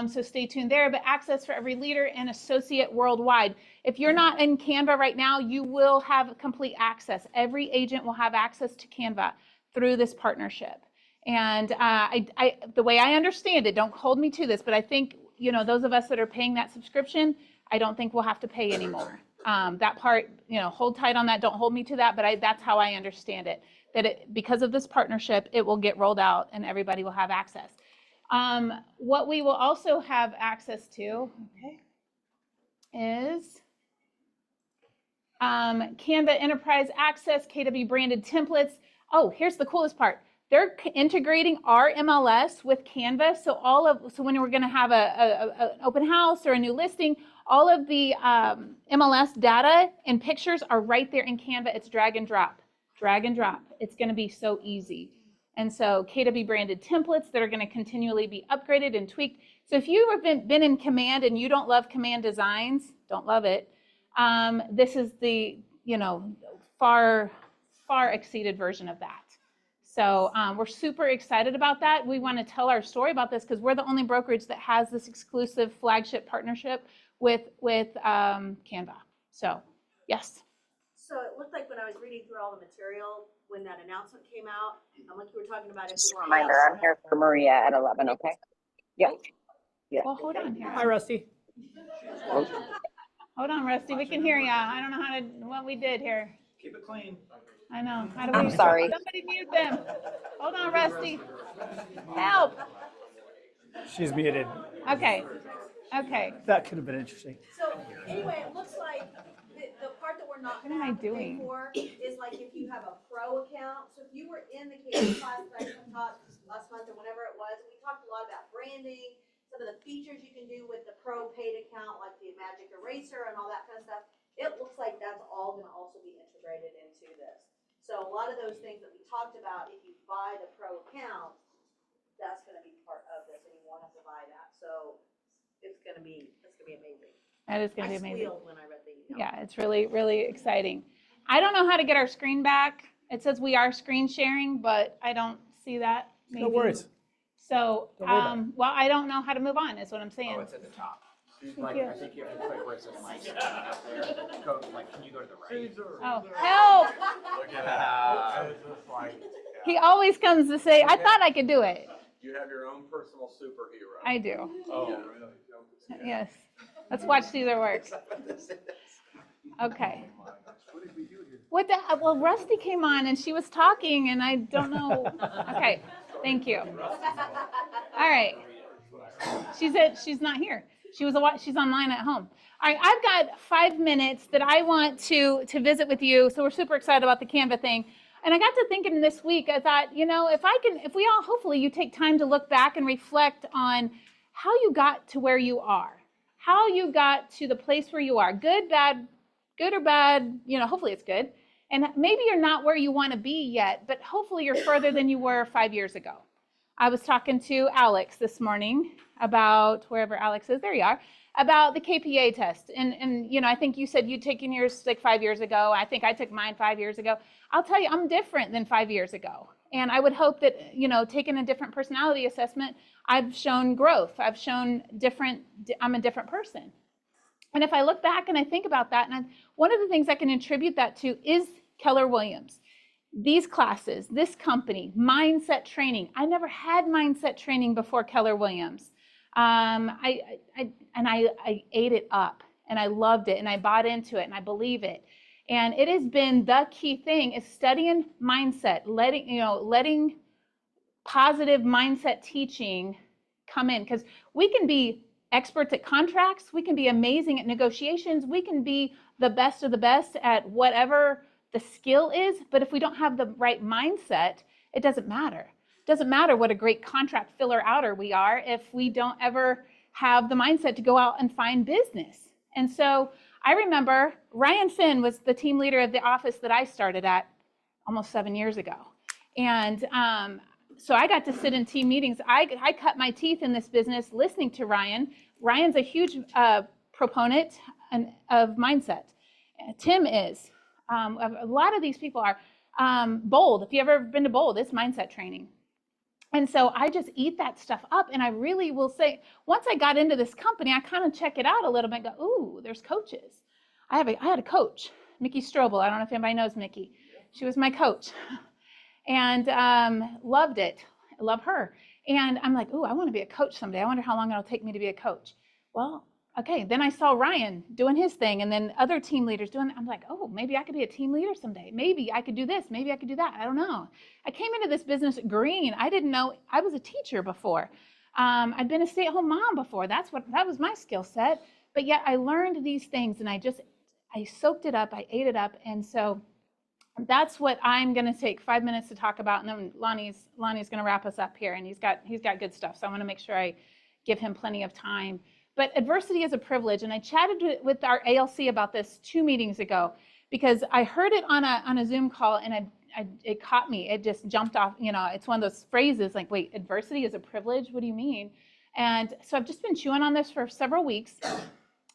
So stay tuned there. But access for every leader and associate worldwide. If you're not in Canva right now, you will have complete access. Every agent will have access to Canva through this partnership. And the way I understand it, don't hold me to this, but I think, you know, those of us that are paying that subscription, I don't think we'll have to pay anymore. That part, you know, hold tight on that. Don't hold me to that, but that's how I understand it. That because of this partnership, it will get rolled out and everybody will have access. What we will also have access to, okay, is Canva Enterprise Access, KW branded templates. Oh, here's the coolest part. they're integrating our MLS with Canva. So so when we're going to have an open house or a new listing, all of the MLS data and pictures are right there in Canva. It's drag and drop, drag and drop. It's going to be so easy. And so KW branded templates that are going to continually be upgraded and tweaked. So if you have been in Command and you don't love Command Designs, don't love it, this is the, far exceeded version of that. So we're super excited about that. We want to tell our story about this because we're the only brokerage that has this exclusive flagship partnership with Canva. So, yes. So it looked like when I was reading through all the material, when that announcement came out, like you were talking about. Just a reminder, I'm here for Maria at 11, okay? Yeah. Yeah. Well, hold on here. Hi, Rusty. Hold on, Rusty. We can hear you. I don't know what we did here. Keep it clean. I know. How do we? I'm sorry. Somebody mute them. Hold on, Rusty. Help. She's muted. Okay. Okay. That could have been interesting. So anyway, it looks like the part that we're not going to have to pay for is like if you have a pro account. So if you were in the KW class that I taught last month or whenever it was, we talked a lot about branding, some of the features you can do with the pro paid account, like the magic eraser and all that kind of stuff. It looks like that's all going to also be integrated into this. So a lot of those things that we talked about, if you buy the pro account, that's going to be part of this, and you won't have to buy that. So it's going to be amazing. That is going to be amazing. I squealed when I read the email. Yeah, it's really, really exciting. I don't know how to get our screen back. It says we are screen sharing, but I don't see that. Maybe. No worries. So, Don't worry about well, I don't know how to move on, is what I'm saying. Oh, it's at the top. Thank you. I think you have to click where it says mic. Up there. Go, can you go to the right? Oh, help! Look at that. He always comes to say, I thought I could do it. You have your own personal superhero. I do. Oh, really? Yes. Let's watch Caesar work. Okay. What the, well, Rusty came on and she was talking and I don't know. Okay, thank you. All right. She's not here. She's online at home. All right, I've got 5 minutes that I want to visit with you. So we're super excited about the Canva thing. And I got to thinking this week, I thought, if we all, hopefully you take time to look back and reflect on how you got to where you are, how you got to the place where you are, good or bad, hopefully it's good. And maybe you're not where you want to be yet, but hopefully you're further than you were 5 years ago. I was talking to Alex this morning about, wherever Alex is, there you are, about the KPA test. And I think you said you'd taken yours like 5 years ago. I think I took mine 5 years ago. I'll tell you, I'm different than 5 years ago. And I would hope that, taking a different personality assessment, I've shown growth. I've shown I'm a different person. And if I look back and I think about that, and one of the things I can attribute that to is Keller Williams. These classes, this company, mindset training. I never had mindset training before Keller Williams. I ate it up and I loved it and I bought into it and I believe it. And it has been the key thing is studying mindset, letting positive mindset teaching come in, because we can be experts at contracts, we can be amazing at negotiations, we can be the best of the best at whatever the skill is, but if we don't have the right mindset, it doesn't matter. It doesn't matter what a great contract filler outer we are if we don't ever have the mindset to go out and find business. And so I remember Ryan Finn was the team leader of the office that I started at almost 7 years ago. And so I got to sit in team meetings. I cut my teeth in this business listening to Ryan. Ryan's a huge proponent of mindset. Tim is. A lot of these people are. Bold, if you've ever been to Bold, it's mindset training. And so I just eat that stuff up. And I really will say, once I got into this company, I kind of check it out a little bit and go, ooh, there's coaches. I had a coach, Mickey Strobel. I don't know if anybody knows Mickey. She was my coach. And loved it. I love her. And I'm like, ooh, I want to be a coach someday. I wonder how long it'll take me to be a coach. Well, okay. Then I saw Ryan doing his thing and then other team leaders doing that. I'm like, oh, maybe I could be a team leader someday. Maybe I could do this. Maybe I could do that. I don't know. I came into this business green. I didn't know I was a teacher before. I'd been a stay-at-home mom before. That was my skill set. But yet I learned these things and I soaked it up. I ate it up. And so that's what I'm going to take 5 minutes to talk about, and then Lonnie's going to wrap us up here, and he's got good stuff, so I want to make sure I give him plenty of time. But adversity is a privilege, and I chatted with our ALC about this 2 meetings ago because I heard it on a Zoom call, and it caught me. It just jumped off. You know, it's one of those phrases like, "Wait, adversity is a privilege? What do you mean?" And so I've just been chewing on this for several weeks,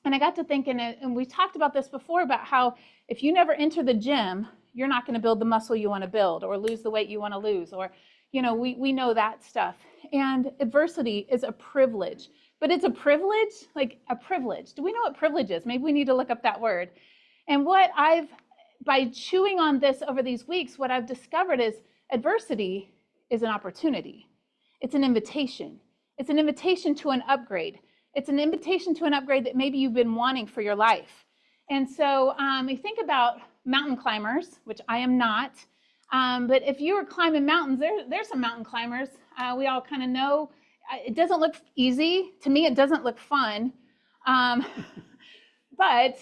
and I got to thinking, and we talked about this before about how if you never enter the gym, you're not going to build the muscle you want to build or lose the weight you want to lose, or, you know, we know that stuff. And adversity is a privilege, but it's a privilege, like a privilege. Do we know what privilege is? Maybe we need to look up that word. And by chewing on this over these weeks, what I've discovered is adversity is an opportunity. It's an invitation. It's an invitation to an upgrade. It's an invitation to an upgrade that maybe you've been wanting for your life. And so you think about mountain climbers, which I am not, but if you were climbing mountains, there's some mountain climbers. We all kind of know it doesn't look easy. To me, it doesn't look fun. But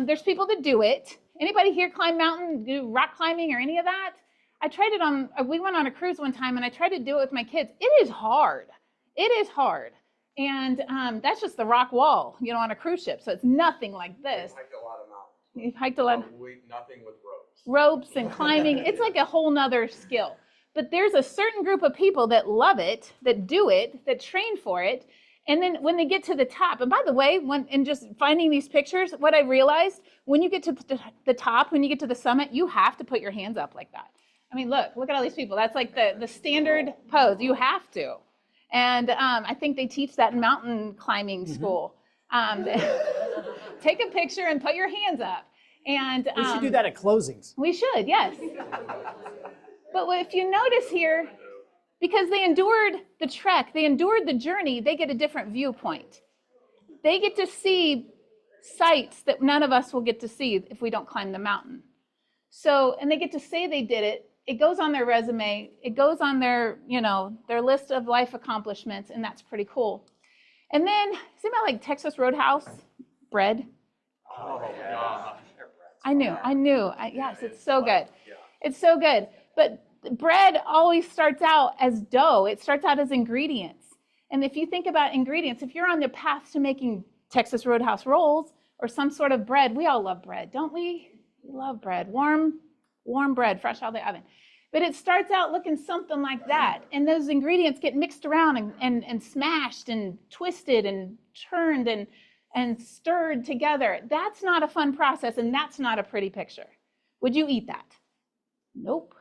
there's people that do it. Anybody here climb mountain, do rock climbing or any of that? I tried it we went on a cruise one time and I tried to do it with my kids. It is hard. It is hard. And that's just the rock wall, you know, on a cruise ship. So it's nothing like this. Hiked a lot of mountains. You've hiked a lot. Nothing with ropes. Ropes and climbing. It's like a whole nother skill. But there's a certain group of people that love it, that do it, that train for it. And then when they get to the top, and by the way, in just finding these pictures, what I realized, when you get to the top, when you get to the summit, you have to put your hands up like that. I mean, look at all these people. That's like the standard pose. You have to. And I think they teach that in mountain climbing school. Take a picture and put your hands up. And we should do that at closings. We should, yes. But if you notice here, because they endured the trek, they endured the journey, they get a different viewpoint. They get to see sights that none of us will get to see if we don't climb the mountain. So, and they get to say they did it. It goes on their resume. It goes on their, you know, their list of life accomplishments, and that's pretty cool. And then, does anybody like Texas Roadhouse bread? Oh, gosh. I knew. Yes, it's so good. It's so good. But bread always starts out as dough. It starts out as ingredients. And if you think about ingredients, if you're on the path to making Texas Roadhouse rolls or some sort of bread, we all love bread, don't we? We love bread. Warm bread, fresh out of the oven. But it starts out looking something like that. And those ingredients get mixed around and smashed and twisted and turned and stirred together. That's not a fun process, and that's not a pretty picture. Would you eat that? Nope.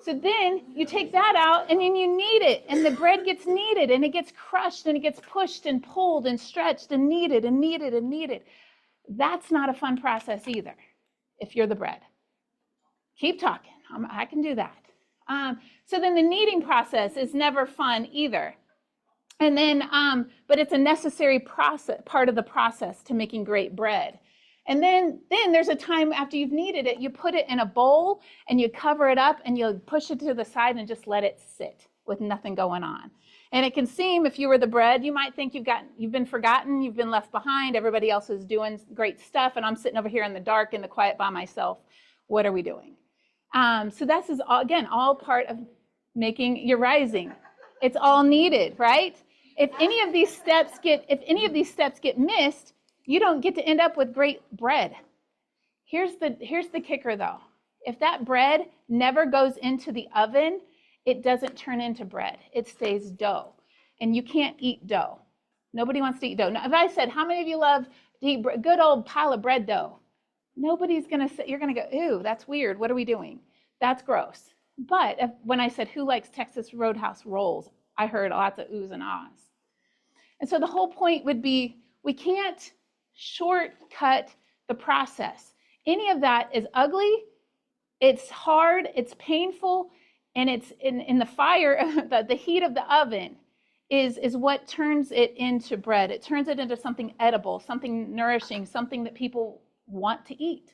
So then you take that out and then you knead it, and the bread gets kneaded and it gets crushed and it gets pushed and pulled and stretched and kneaded and kneaded and kneaded. That's not a fun process either if you're the bread. Keep talking. I can do that. So then the kneading process is never fun either. And then, but it's a necessary process, part of the process to making great bread. And then there's a time after you've kneaded it, you put it in a bowl and you cover it up and you push it to the side and just let it sit with nothing going on. And it can seem, if you were the bread, you might think you've been forgotten, you've been left behind, everybody else is doing great stuff, and I'm sitting over here in the dark, in the quiet by myself. What are we doing? So this is, all part of making your rising. It's all needed, right? If any of these steps get missed, you don't get to end up with great bread. Here's the kicker though. If that bread never goes into the oven, it doesn't turn into bread. It stays dough. And you can't eat dough. Nobody wants to eat dough. Now, if I said, how many of you love to eat good old pile of bread dough? Nobody's going to say, you're going to go, ew, that's weird. What are we doing? That's gross. But when I said, who likes Texas Roadhouse rolls? I heard lots of oohs and ahs. And so the whole point would be, we can't shortcut the process. Any of that is ugly, it's hard, it's painful, and it's in the fire, the heat of the oven is what turns it into bread. It turns it into something edible, something nourishing, something that people want to eat.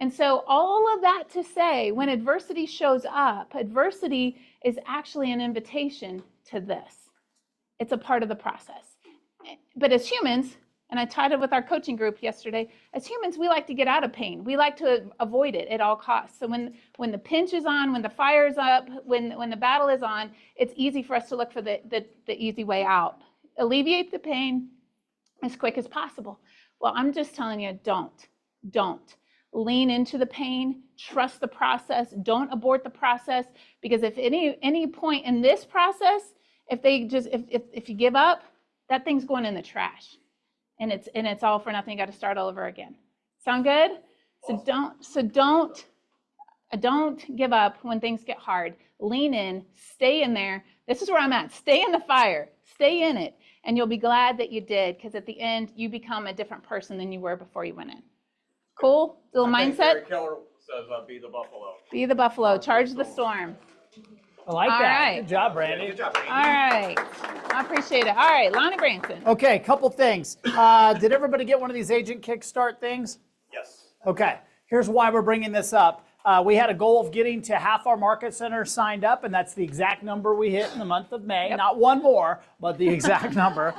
And so all of that to say, when adversity shows up, adversity is actually an invitation to this. It's a part of the process. But as humans, And I tied it with our coaching group yesterday. As humans, we like to get out of pain. We like to avoid it at all costs. So when the pinch is on, when the fire is up, when the battle is on, it's easy for us to look for the easy way out. Alleviate the pain as quick as possible. Well, I'm just telling you, don't. Lean into the pain, trust the process, don't abort the process, because if any point in this process, if you give up, that thing's going in the trash. And it's all for nothing. You got to start all over again. Sound good? So don't give up when things get hard. Lean in, stay in there. This is where I'm at. Stay in the fire, stay in it, and you'll be glad that you did, because at the end you become a different person than you were before you went in. Cool? Little mindset. Gary Keller says, "Be the buffalo." Be the buffalo. Charge the storm. I like All that. right. Good job, Brandy. Good job, Brandy. All right. I appreciate it. All right, Lonnie Branson. Okay, couple things. Did everybody get one of these agent kickstart things? Yes. Okay, here's why we're bringing this up. We had a goal of getting to half our market centers signed up, and that's the exact number we hit in the month of May. Yep. Not one more, but the exact number,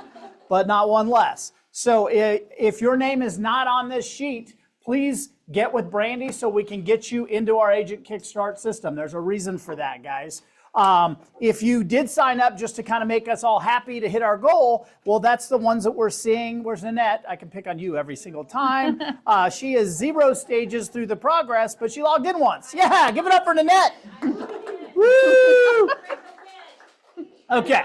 but not one less. So if your name is not on this sheet, please get with Brandy so we can get you into our agent kickstart system. There's a reason for that, guys. If you did sign up just to kind of make us all happy to hit our goal, well, that's the ones that we're seeing. Where's Nanette? I can pick on you every single time. She is 0 stages through the progress, but she logged in once. Yeah, give it up for Nanette. Woo! Okay,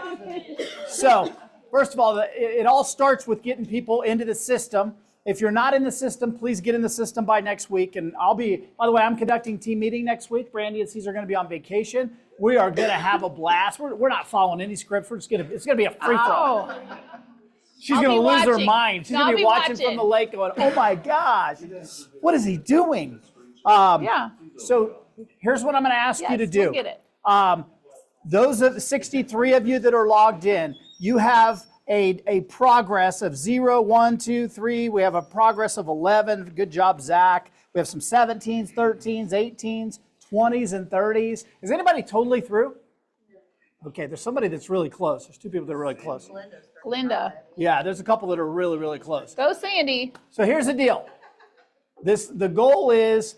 so first of all, it all starts with getting people into the system. If you're not in the system, please get in the system by next week. And by the way, I'm conducting team meeting next week. Brandy and Caesar are going to be on vacation. We are going to have a blast. We're not following any scripts. It's going to be a free-for-all. Oh. She's I'll going to be lose her watching. mind. She's I'll going to be be watching watching. from the lake going, oh my gosh, what is he doing? Yeah. So here's what I'm going to ask you to do. We'll get it. Those of the 63 of you that are logged in, you have a progress of 0, 1, 2, 3. We have a progress of 11. Good job, Zach. We have some 17s, 13s, 18s, 20s, and 30s. Is anybody totally through? Okay, there's somebody that's really close. There's 2 people that are really close. Linda. Yeah, there's a couple that are really, really close. Go Sandy. So here's the deal. The goal is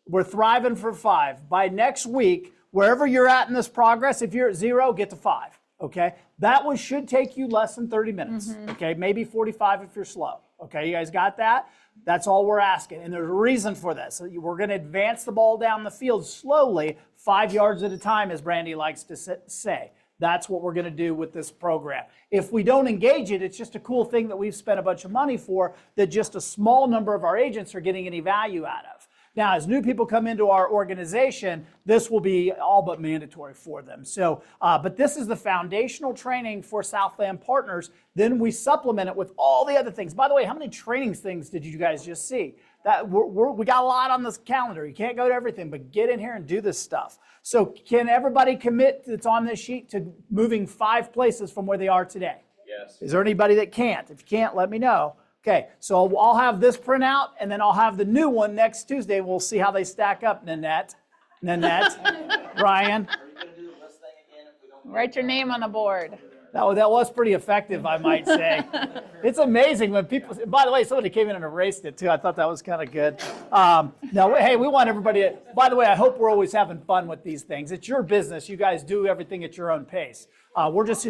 we're thriving for 5. By next week, wherever you're at in this progress, if you're at 0, get to 5. Okay, that one should take you less than 30 minutes. Okay, maybe 45 if you're slow. Okay, you guys got that? That's all we're asking. And there's a reason for this. So we're going to advance the ball down the field slowly, 5 yards at a time, as Brandy likes to say. That's what we're going to do with this program. If we don't engage it, it's just a cool thing that we've spent a bunch of money for that just a small number of our agents are getting any value out of. Now, as new people come into our organization, this will be all but mandatory for them. So, but this is the foundational training for Southland Partners. Then we supplement it with all the other things. By the way, how many training things did you guys just see? That we got a lot on this calendar. You can't go to everything, but get in here and do this stuff. So can everybody commit that's on this sheet to moving 5 places from where they are today? Yes. Is there anybody that can't? If you can't, let me know. Okay, so I'll have this printout, and then I'll have the new one next Tuesday. We'll see how they stack up, Nanette, Brian. Write your name on the board. That was pretty effective, I might say. It's amazing when people, by the way, somebody came in and erased it too. I thought that was kind of good. No, hey, we want everybody to, by the way, I hope we're always having fun with these things. It's your business. You guys do everything at your own pace. We're just,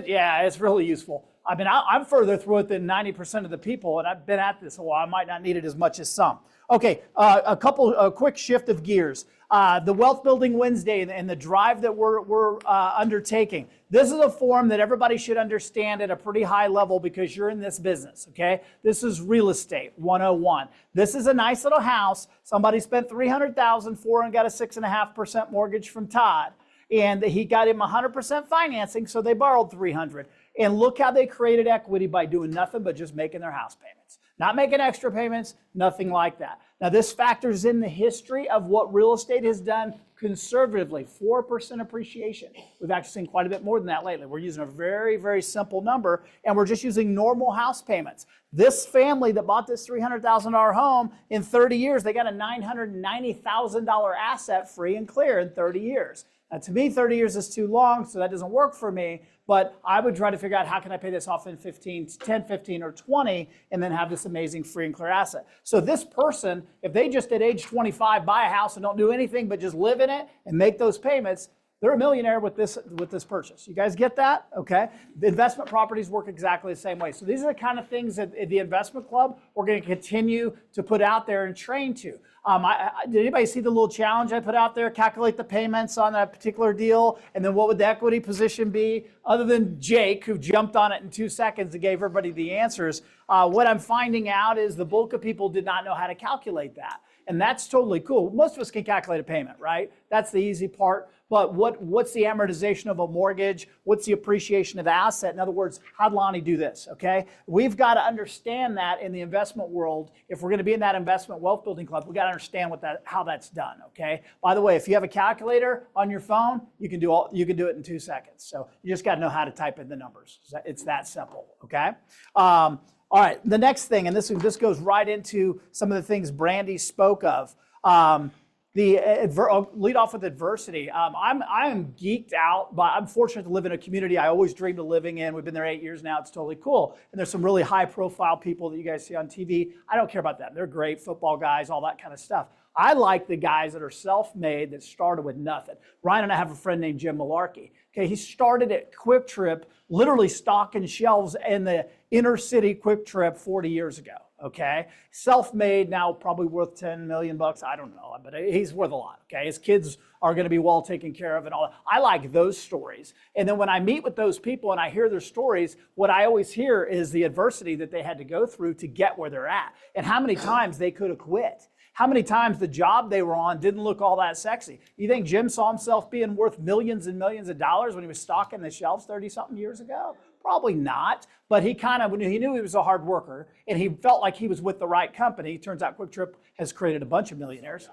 yeah, it's really useful. I mean, I'm further through it than 90% of the people, and I've been at this a while. I might not need it as much as some. Okay, a quick shift of gears. The Wealth Building Wednesday and the drive that we're undertaking. This is a form that everybody should understand at a pretty high level because you're in this business, okay? This is real estate 101. This is a nice little house. Somebody spent $300,000 for and got a 6.5% mortgage from Todd. And he got him 100% financing, so they borrowed $300,000. And look how they created equity by doing nothing but just making their house payments. Not making extra payments, nothing like that. Now this factors in the history of what real estate has done conservatively, 4% appreciation. We've actually seen quite a bit more than that lately. We're using a very, very simple number, and we're just using normal house payments. This family that bought this $300,000 home in 30 years, they got a $990,000 asset free and clear in 30 years. Now, to me, 30 years is too long, so that doesn't work for me. But I would try to figure out how can I pay this off in 10, 15, or 20, and then have this amazing free and clear asset. So this person, if they just at age 25 buy a house and don't do anything but just live in it and make those payments, they're a millionaire with this purchase. You guys get that? Okay. The investment properties work exactly the same way. So these are the kind of things that the investment club we're going to continue to put out there and train to. Did anybody see the little challenge I put out there? Calculate the payments on that particular deal, and then what would the equity position be? Other than Jake, who jumped on it in 2 seconds and gave everybody the answers, what I'm finding out is the bulk of people did not know how to calculate that. And that's totally cool. Most of us can calculate a payment, right? That's the easy part. But what's the amortization of a mortgage? What's the appreciation of the asset? In other words, how'd Lonnie do this, okay? We've got to understand that in the investment world. If we're going to be in that investment wealth building club, we've got to understand how that's done, okay? By the way, if you have a calculator on your phone, you can do it in 2 seconds. So you just got to know how to type in the numbers. It's that simple, okay? All right, the next thing, and this goes right into some of the things Brandy spoke of. I'll lead off with adversity. I'm geeked out, but I'm fortunate to live in a community I always dreamed of living in. We've been there 8 years now. It's totally cool. And there's some really high-profile people that you guys see on TV. I don't care about them. They're great football guys, all that kind of stuff. I like the guys that are self-made that started with nothing. Ryan and I have a friend named Jim Malarkey. Okay, he started at Quick Trip, literally stocking shelves in the inner city Quick Trip 40 years ago. Okay, self-made, now probably worth $10 million. I don't know, but he's worth a lot. Okay, his kids are going to be well taken care of and all that. I like those stories. And then when I meet with those people and I hear their stories, what I always hear is the adversity that they had to go through to get where they're at, and how many times they could have quit. How many times the job they were on didn't look all that sexy. You think Jim saw himself being worth millions and millions of dollars when he was stocking the shelves 30-something years ago? Probably not, but he knew he was a hard worker, and he felt like he was with the right company. Turns out Quick Trip has created a bunch of millionaires.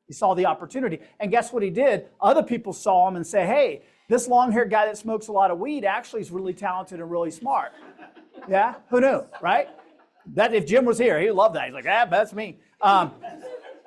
He saw the opportunity, and guess what he did? Other people saw him and say, hey, this long-haired guy that smokes a lot of weed actually is really talented and really smart. Yeah, who knew, right? That if Jim was here, he'd love that. He's like, that's me.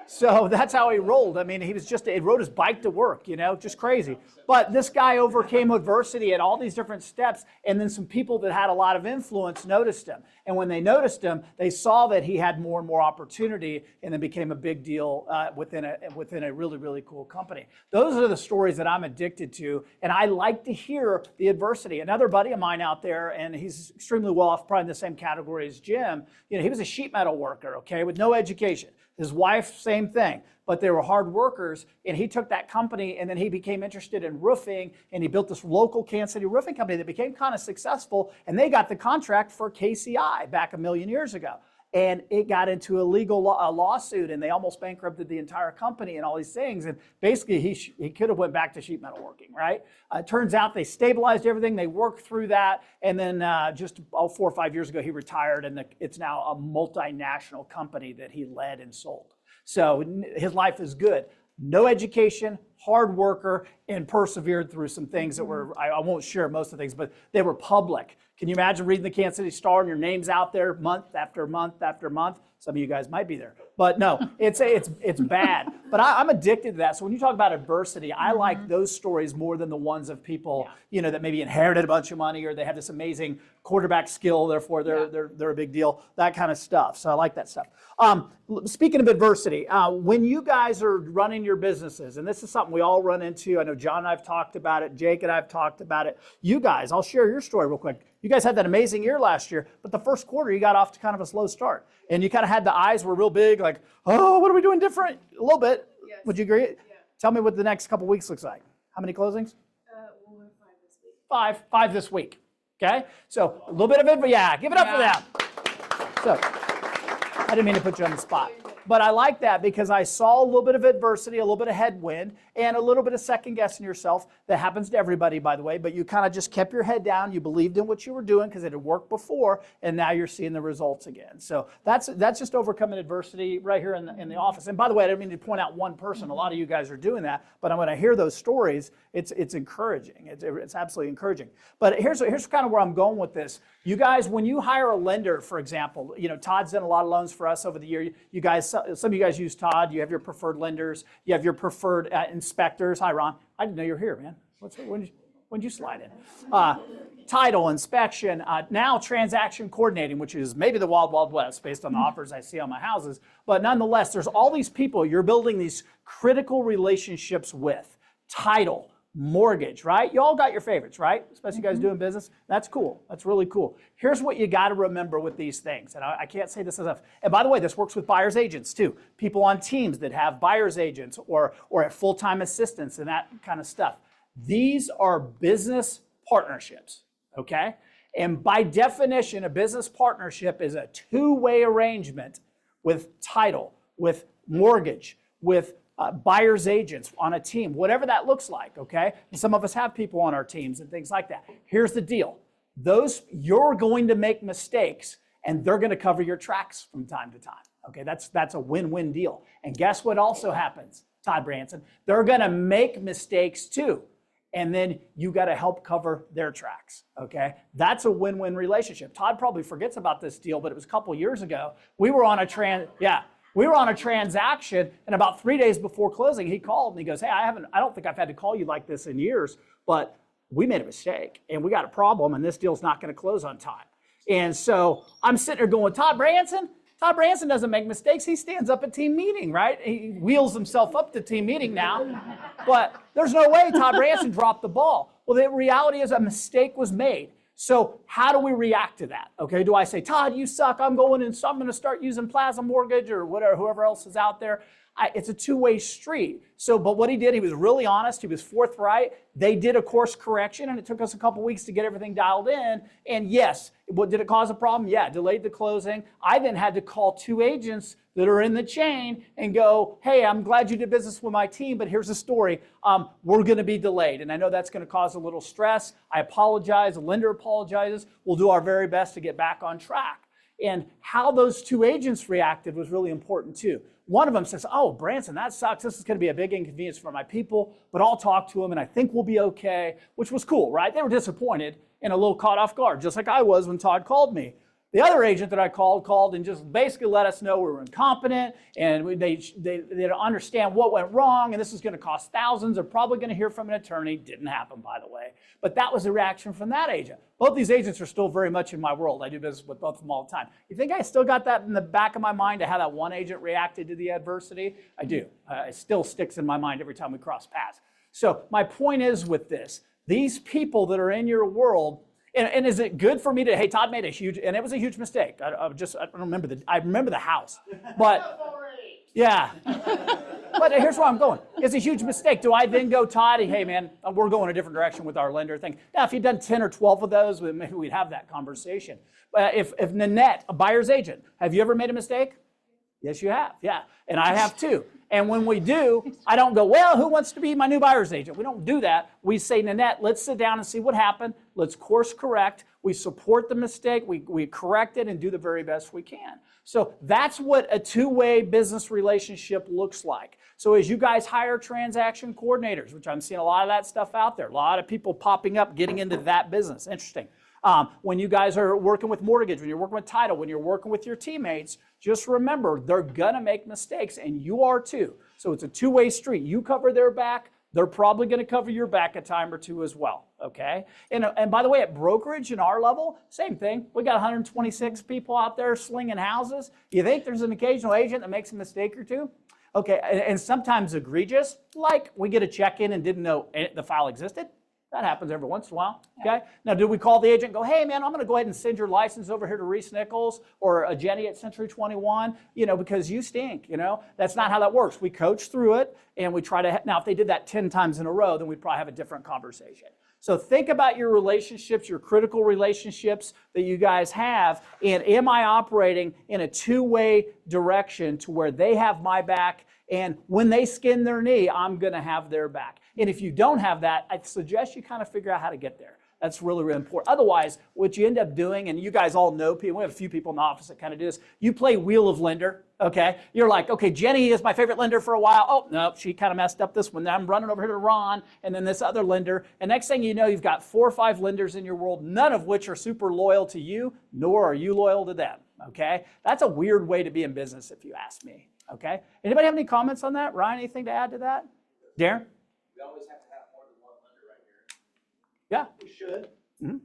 So that's how he rolled. I mean, he rode his bike to work, just crazy. But this guy overcame adversity at all these different steps, and then some people that had a lot of influence noticed him. And when they noticed him, they saw that he had more and more opportunity, and then became a big deal within a really, really cool company. Those are the stories that I'm addicted to, and I like to hear the adversity. Another buddy of mine out there, and he's extremely well off, probably in the same category as Jim, he was a sheet metal worker, okay, with no education. His wife, same thing, but they were hard workers, and he took that company, and then he became interested in roofing, and he built this local Kansas City roofing company that became kind of successful, and they got the contract for KCI back a million years ago. And it got into a legal lawsuit, and they almost bankrupted the entire company and all these things. And basically, he could have went back to sheet metal working, right? It turns out they stabilized everything. They worked through that. And then just 4 or 5 years ago, he retired, and it's now a multinational company that he led and sold. So his life is good. No education, hard worker, and persevered through some things that were, I won't share most of the things, but they were public. Can you imagine reading the Kansas City Star and your name's out there month after month after month? Some of you guys might be there, but no, it's bad. But I'm addicted to that. So when you talk about adversity, I like those stories more than the ones of people, that maybe inherited a bunch of money or they have this amazing quarterback skill, therefore they're a big deal, that kind of stuff. So I like that stuff. Speaking of adversity, when you guys are running your businesses, and this is something we all run into, I know John and I have talked about it, Jake and I have talked about it. You guys, I'll share your story real quick. You guys had that amazing year last year, but the first quarter you got off to kind of a slow start. And you kind of had the eyes were real big, like, oh, what are we doing different? A little bit. Yes. Would you agree? Yeah. Tell me what the next couple weeks looks like. How many closings? We'll have 5 this week. Five this week. Okay? So a little bit of it, but give it up for them. So I didn't mean to put you on the spot. But I like that because I saw a little bit of adversity, a little bit of headwind, and a little bit of second guessing yourself. That happens to everybody, by the way, but you kind of just kept your head down. You believed in what you were doing because it had worked before, and now you're seeing the results again. So that's just overcoming adversity right here in the office. And by the way, I didn't mean to point out one person. A lot of you guys are doing that, but when I hear those stories, it's encouraging. It's absolutely encouraging. But here's kind of where I'm going with this. You guys, when you hire a lender, for example, Todd's done a lot of loans for us over the year. You guys, some of you guys use Todd. You have your preferred lenders. You have your preferred inspectors. Hi, Ron. I didn't know you were here, man. When did you slide in? title, inspection, now transaction coordinating, which is maybe the wild, wild west based on the offers I see on my houses. But nonetheless, there's all these people you're building these critical relationships with. Title, mortgage, right? You all got your favorites, right? Especially you guys doing business. That's cool. That's really cool. Here's what you got to remember with these things. And I can't say this enough. And by the way, this works with buyer's agents too. People on teams that have buyer's agents or full-time assistants and that kind of stuff. These are business partnerships. Okay? And by definition, a business partnership is a two-way arrangement with title, with mortgage, with buyer's agents on a team, whatever that looks like, okay? And some of us have people on our teams and things like that. Here's the deal. You're going to make mistakes and they're going to cover your tracks from time to time, okay? That's a win-win deal. And guess what also happens, Todd Branson? They're going to make mistakes too. And then you got to help cover their tracks, okay? That's a win-win relationship. Todd probably forgets about this deal, but it was a couple years ago. We were on a transaction, and about 3 days before closing, he called and he goes, hey, I don't think I've had to call you like this in years, but we made a mistake and we got a problem and this deal's not going to close on time. And so I'm sitting there going, Todd Branson doesn't make mistakes. He stands up at team meeting, right? He wheels himself up to team meeting now. But there's no way Todd Branson dropped the ball. Well, the reality is a mistake was made. So how do we react to that? Okay, do I say, Todd, you suck. I'm going to start using Plaza Mortgage or whatever, whoever else is out there. It's a two-way street. But what he did, he was really honest. He was forthright. They did a course correction, and it took us a couple weeks to get everything dialed in. And yes, did it cause a problem? Yeah, delayed the closing. I then had to call 2 agents that are in the chain and go, hey, I'm glad you did business with my team, but here's the story. We're going to be delayed. And I know that's going to cause a little stress. I apologize. The lender apologizes. We'll do our very best to get back on track. And how those 2 agents reacted was really important too. One of them says, oh, Branson, that sucks. This is going to be a big inconvenience for my people, but I'll talk to them and I think we'll be okay, which was cool, right? They were disappointed and a little caught off guard, just like I was when Todd called me. The other agent that I called and just basically let us know we were incompetent and they don't understand what went wrong and this is going to cost thousands. They're probably going to hear from an attorney. Didn't happen, by the way. But that was the reaction from that agent. Both these agents are still very much in my world. I do business with both of them all the time. You think I still got that in the back of my mind to how that one agent reacted to the adversity? I do. It still sticks in my mind every time we cross paths. So my point is with this, these people that are in your world, and is it good for me to, hey, Todd made a huge, and it was a huge mistake. I remember the house, but yeah. But here's where I'm going. It's a huge mistake. Do I then go, Todd, hey man, we're going a different direction with our lender thing. Now, if you'd done 10 or 12 of those, maybe we'd have that conversation. But if Nanette, a buyer's agent, have you ever made a mistake? Yes, you have, yeah. And I have too. And when we do, I don't go, well, who wants to be my new buyer's agent? We don't do that. We say, Nanette, let's sit down and see what happened. Let's course correct. We support the mistake. We correct it and do the very best we can. So that's what a two-way business relationship looks like. So as you guys hire transaction coordinators, which I'm seeing a lot of that stuff out there, a lot of people popping up, getting into that business. Interesting. When you guys are working with mortgage, when you're working with title, when you're working with your teammates, just remember they're gonna make mistakes and you are too. So it's a two-way street. You cover their back, they're probably gonna cover your back a time or two as well, okay? And by the way, at brokerage in our level, same thing. We got 126 people out there slinging houses. You think there's an occasional agent that makes a mistake or two? Okay, and sometimes egregious, like we get a check-in and didn't know the file existed. That happens every once in a while, okay? Now, do we call the agent and go, hey, man, I'm going to go ahead and send your license over here to Reese Nichols or Jenny at Century 21, because you stink, That's not how that works. We coach through it, and we try to, now, if they did that 10 times in a row, then we'd probably have a different conversation. So think about your relationships, your critical relationships that you guys have, and am I operating in a two-way direction to where they have my back, and when they skin their knee, I'm going to have their back. And if you don't have that, I suggest you kind of figure out how to get there. That's really, really important. Otherwise, what you end up doing, and you guys all know people, we have a few people in the office that kind of do this, you play wheel of lender, okay? You're like, okay, Jenny is my favorite lender for a while. Oh, no, she kind of messed up this one. Then I'm running over here to Ron, and then this other lender. And next thing you know, you've got 4 or 5 lenders in your world, none of which are super loyal to you, nor are you loyal to them, okay? That's a weird way to be in business, if you ask me, okay? Anybody have any comments on that? Ryan, anything to add to that? Darren? We always have to have more than one lender right here. Yeah. We should. Mhm.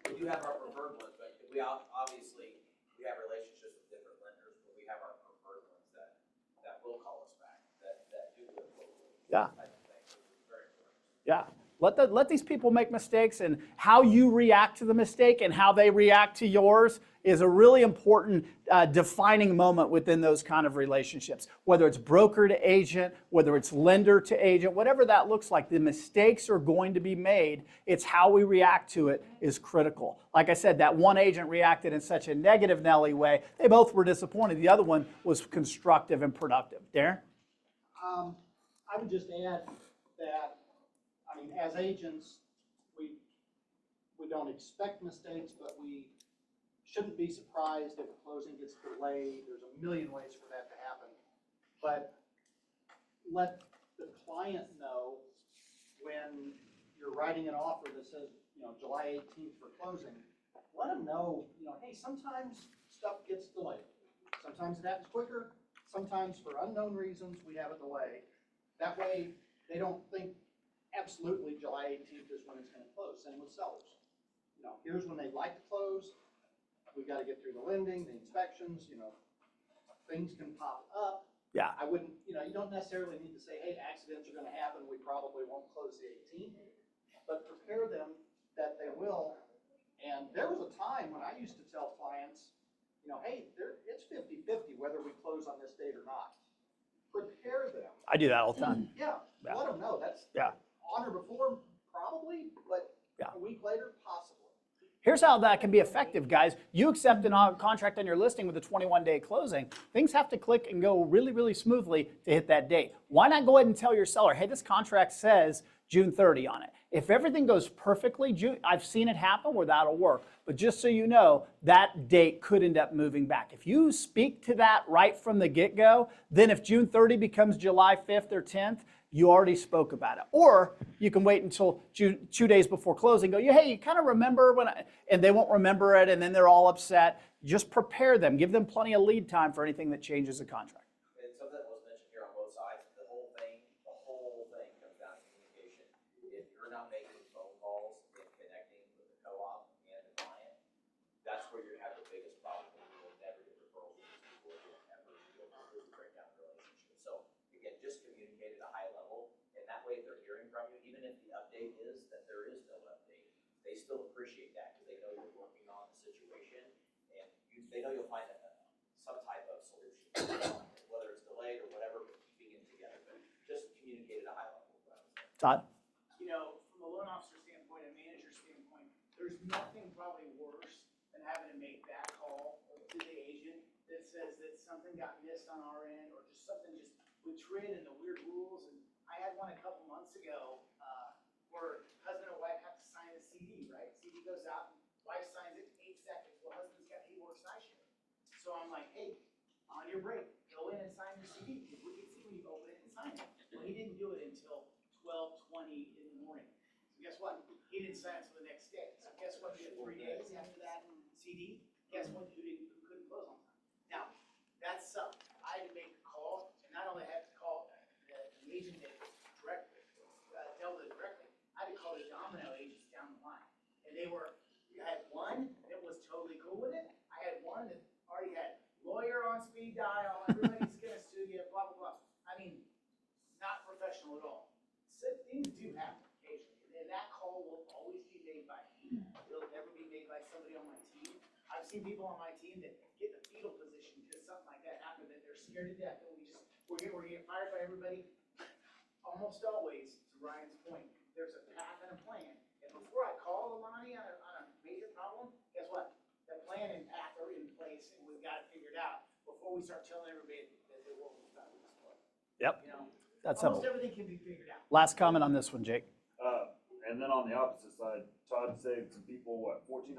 We do have our preferred ones, but we obviously, we have relationships with different lenders, but we have our preferred ones that will call us back, that do live locally. Yeah. Type of thing, which is very important. Yeah. Let these people make mistakes, and how you react to the mistake and how they react to yours is a really important defining moment within those kind of relationships. Whether it's broker to agent, whether it's lender to agent, whatever that looks like, the mistakes are going to be made. It's how we react to it is critical. Like I said, that one agent reacted in such a negative Nelly way. They both were disappointed. The other one was constructive and productive. Darren? I would just add that, I mean, as agents, we don't expect mistakes, but we shouldn't be surprised if a closing gets delayed. There's a million ways for that to happen. But let the client know when you're writing an offer that says, July 18th for closing. Let them know, hey, sometimes stuff gets delayed. Sometimes it happens quicker. Sometimes for unknown reasons, we have a delay. That way, they don't think absolutely July 18th is when it's going to close. Same with sellers. Here's when they'd like to close. We got to get through the lending, the inspections. Things can pop up. Yeah. I wouldn't. You don't necessarily need to say, hey, accidents are going to happen. We probably won't close the 18th, but prepare them that they will. And there was a time when I used to tell clients, hey, it's 50-50 whether we close on this date or not. Prepare them. I do that all the time. Yeah. Let them know. That's on or before, probably, but a week later, possibly. Here's how that can be effective, guys. You accept a contract on your listing with a 21-day closing. Things have to click and go really, really smoothly to hit that date. Why not go ahead and tell your seller, hey, this contract says June 30 on it. If everything goes perfectly, I've seen it happen where that'll work. But just so you know, that date could end up moving back. If you speak to that right from the get-go, then if June 30 becomes July 5th or 10th, you already spoke about it. Or you can wait until 2 days before closing, go, hey, you kind of remember when, and they won't remember it, and then they're all upset. Just prepare them. Give them plenty of lead time for anything that changes the contract. And something that was mentioned here on both sides, the whole thing comes down to communication. If you're not making phone calls and connecting with the co-op and the client, that's where you have the biggest problem. You will never get referrals from these people. You'll never really break down the relationship. So again, just communicate at a high level, and that way if they're hearing from you, even if the update is that there is no update, they still appreciate that because they know you're working on the situation, and they know you'll find some type of solution, whether it's delayed or whatever, but keeping it together. But just communicate at a high level. Todd? From a loan officer standpoint, a manager standpoint, there's nothing probably worse than having to make that call to the agent that says that something got missed on our end, or just something just with TRID and the weird rules. And I had one a couple months ago where husband and wife have to sign a CD, right? CD goes out, and wife signs it in 8 seconds. Well, he works night shift. So I'm like, hey, on your break, go in and sign your CD, because we can see when you open it and sign it. Well, he didn't do it until 12:20 in the morning. So guess what? He didn't sign it until the next day. So guess what? He had 3 days after that CD. Guess what? Who couldn't close on time? Now, that's something. I had to make the call, and not only had to call the agent that directly dealt with it directly, I had to call the domino agents down the line. And I had one that was totally cool with it. I had one that already had lawyer on speed dial, everybody's gonna sue you, blah, blah, blah. I mean, not professional at all. So things do happen occasionally, and that call will always be made by me. It'll never be made by somebody on my team. I've seen people on my team that get in a fetal position because something like that happened, that they're scared to death, and we're getting fired by everybody. Almost always, to Ryan's point, there's a path and a plan. And before I call Alani on a major problem, guess what? The plan and path are in place, and we've got it figured out before we start telling everybody that the world is about to explode. Yep. That's Almost simple. everything can be figured out. Last comment on this one, Jake. And then on the opposite side, Todd saved some people, what, $1,400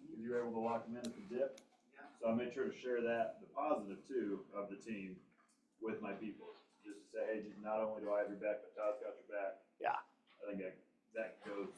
because you were able to lock them in at the dip. Yeah. So I made sure to share that, the positive too, of the team with my people. Just to say, hey, not only do I have your back, but Todd's got your back. Yeah. I think that goes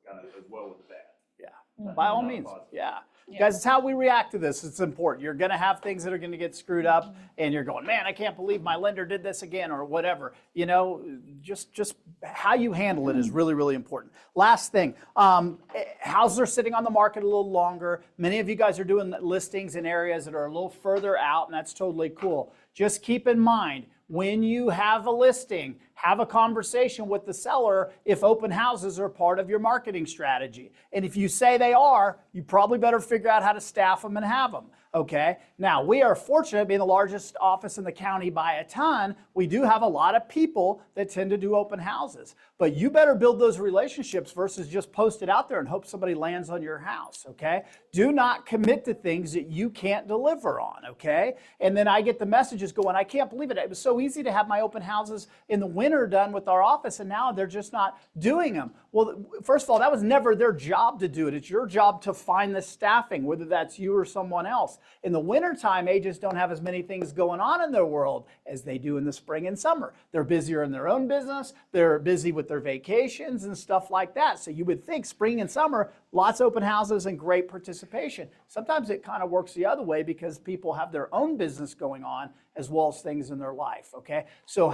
kind of as well with the bad. Yeah. By all means, yeah. Guys, it's how we react to this. It's important. You're going to have things that are going to get screwed up, and you're going, man, I can't believe my lender did this again, or whatever. You know, just how you handle it is really, really important. Last thing, houses are sitting on the market a little longer. Many of you guys are doing listings in areas that are a little further out, and that's totally cool. Just keep in mind, when you have a listing, have a conversation with the seller if open houses are part of your marketing strategy. And if you say they are, you probably better figure out how to staff them and have them. Okay. Now, we are fortunate being the largest office in the county by a ton. We do have a lot of people that tend to do open houses. But you better build those relationships versus just post it out there and hope somebody lands on your house. Okay. Do not commit to things that you can't deliver on. Okay. And then I get the messages going, I can't believe it. It was so easy to have my open houses in the winter done with our office, and now they're just not doing them. Well, first of all, that was never their job to do it. It's your job to find the staffing, whether that's you or someone else. In the wintertime, agents don't have as many things going on in their world as they do in the spring and summer. They're busier in their own business. They're busy with their vacations and stuff like that. So you would think spring and summer, lots of open houses and great participation. Sometimes it kind of works the other way because people have their own business going on as well as things in their life, okay? So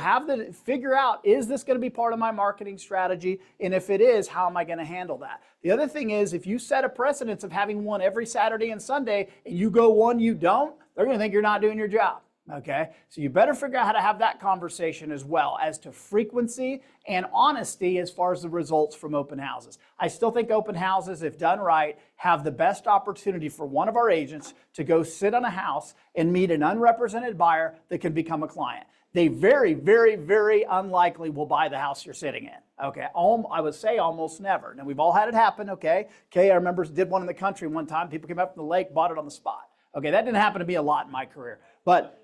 figure out, is this going to be part of my marketing strategy? And if it is, how am I going to handle that? The other thing is, if you set a precedence of having one every Saturday and Sunday, and you go one, you don't, they're going to think you're not doing your job. Okay, so you better figure out how to have that conversation as well as to frequency and honesty as far as the results from open houses. I still think open houses, if done right, have the best opportunity for one of our agents to go sit on a house and meet an unrepresented buyer that can become a client. They very, very, very unlikely will buy the house you're sitting in. Okay, I would say almost never. Now, we've all had it happen, okay? I remember did one in the country one time. People came up from the lake, bought it on the spot. Okay, that didn't happen to me a lot in my career. But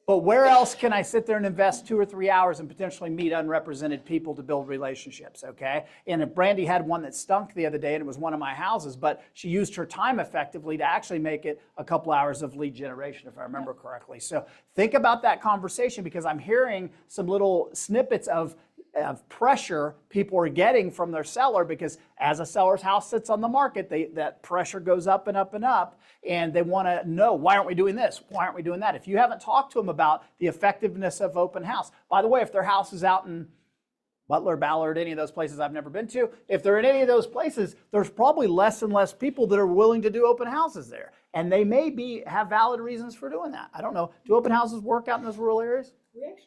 where else can I sit there and invest 2 or 3 hours and potentially meet unrepresented people to build relationships, okay? And Brandy had one that stunk the other day, and it was one of my houses, but she used her time effectively to actually make it a couple hours of lead generation, if I remember correctly. So think about that conversation, because I'm hearing some little snippets of pressure people are getting from their seller, because as a seller's house sits on the market, that pressure goes up and up and up, and they want to know, why aren't we doing this? Why aren't we doing that? If you haven't talked to them about the effectiveness of open house, by the way, if their house is out in Butler, Ballard, any of those places I've never been to, if they're in any of those places, there's probably less and less people that are willing to do open houses there. And they may have valid reasons for doing that. I don't know. Do open houses work out in those rural areas? We actually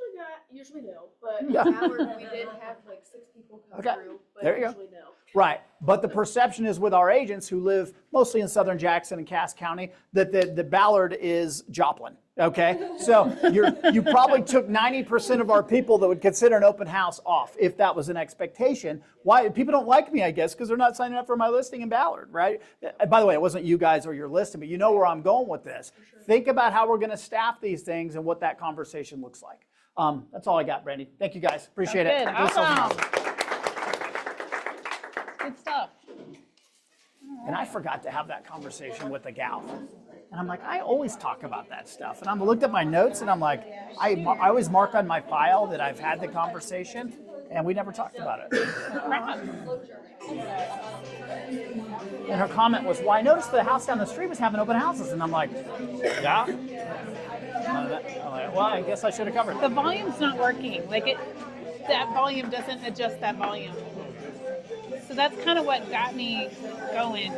usually no, but Yeah. Howard, we did have like 6 people come Okay. through, but There you go. usually no. Right. But the perception is with our agents who live mostly in southern Jackson and Cass County that the Ballard is Joplin. Okay. So you probably took 90% of our people that would consider an open house off if that was an expectation. Why? People don't like me, I guess, because they're not signing up for my listing in Ballard, right? By the way, it wasn't you guys or your listing, but you know where I'm going with this. Sure. Think about how we're going to staff these things and what that conversation looks like. That's all I got, Brandy. Thank you, guys. Appreciate it. Good. Awesome. Good stuff. And I forgot to have that conversation with the gal. And I'm like, I always talk about that stuff. And I looked at my notes and I'm like, I always mark on my file that I've had the conversation, and we never talked about it. And her comment was, well, I noticed the house down the street was having open houses. And I'm like, yeah? I'm like, well, I guess I should have covered it. The volume's not working. That volume doesn't adjust that volume. So that's kind of what got me going.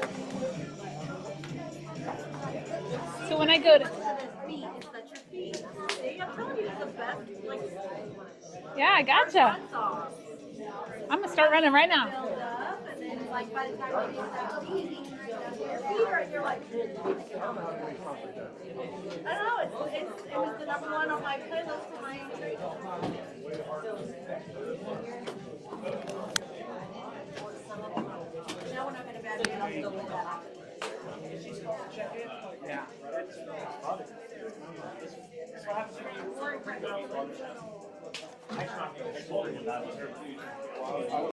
So when I go to... Yeah, I gotcha. I'm going to start running right now. I don't know, it was the number one on my playlist for my retreat. Now when I'm in a bad mood, I'll still play that. Yeah.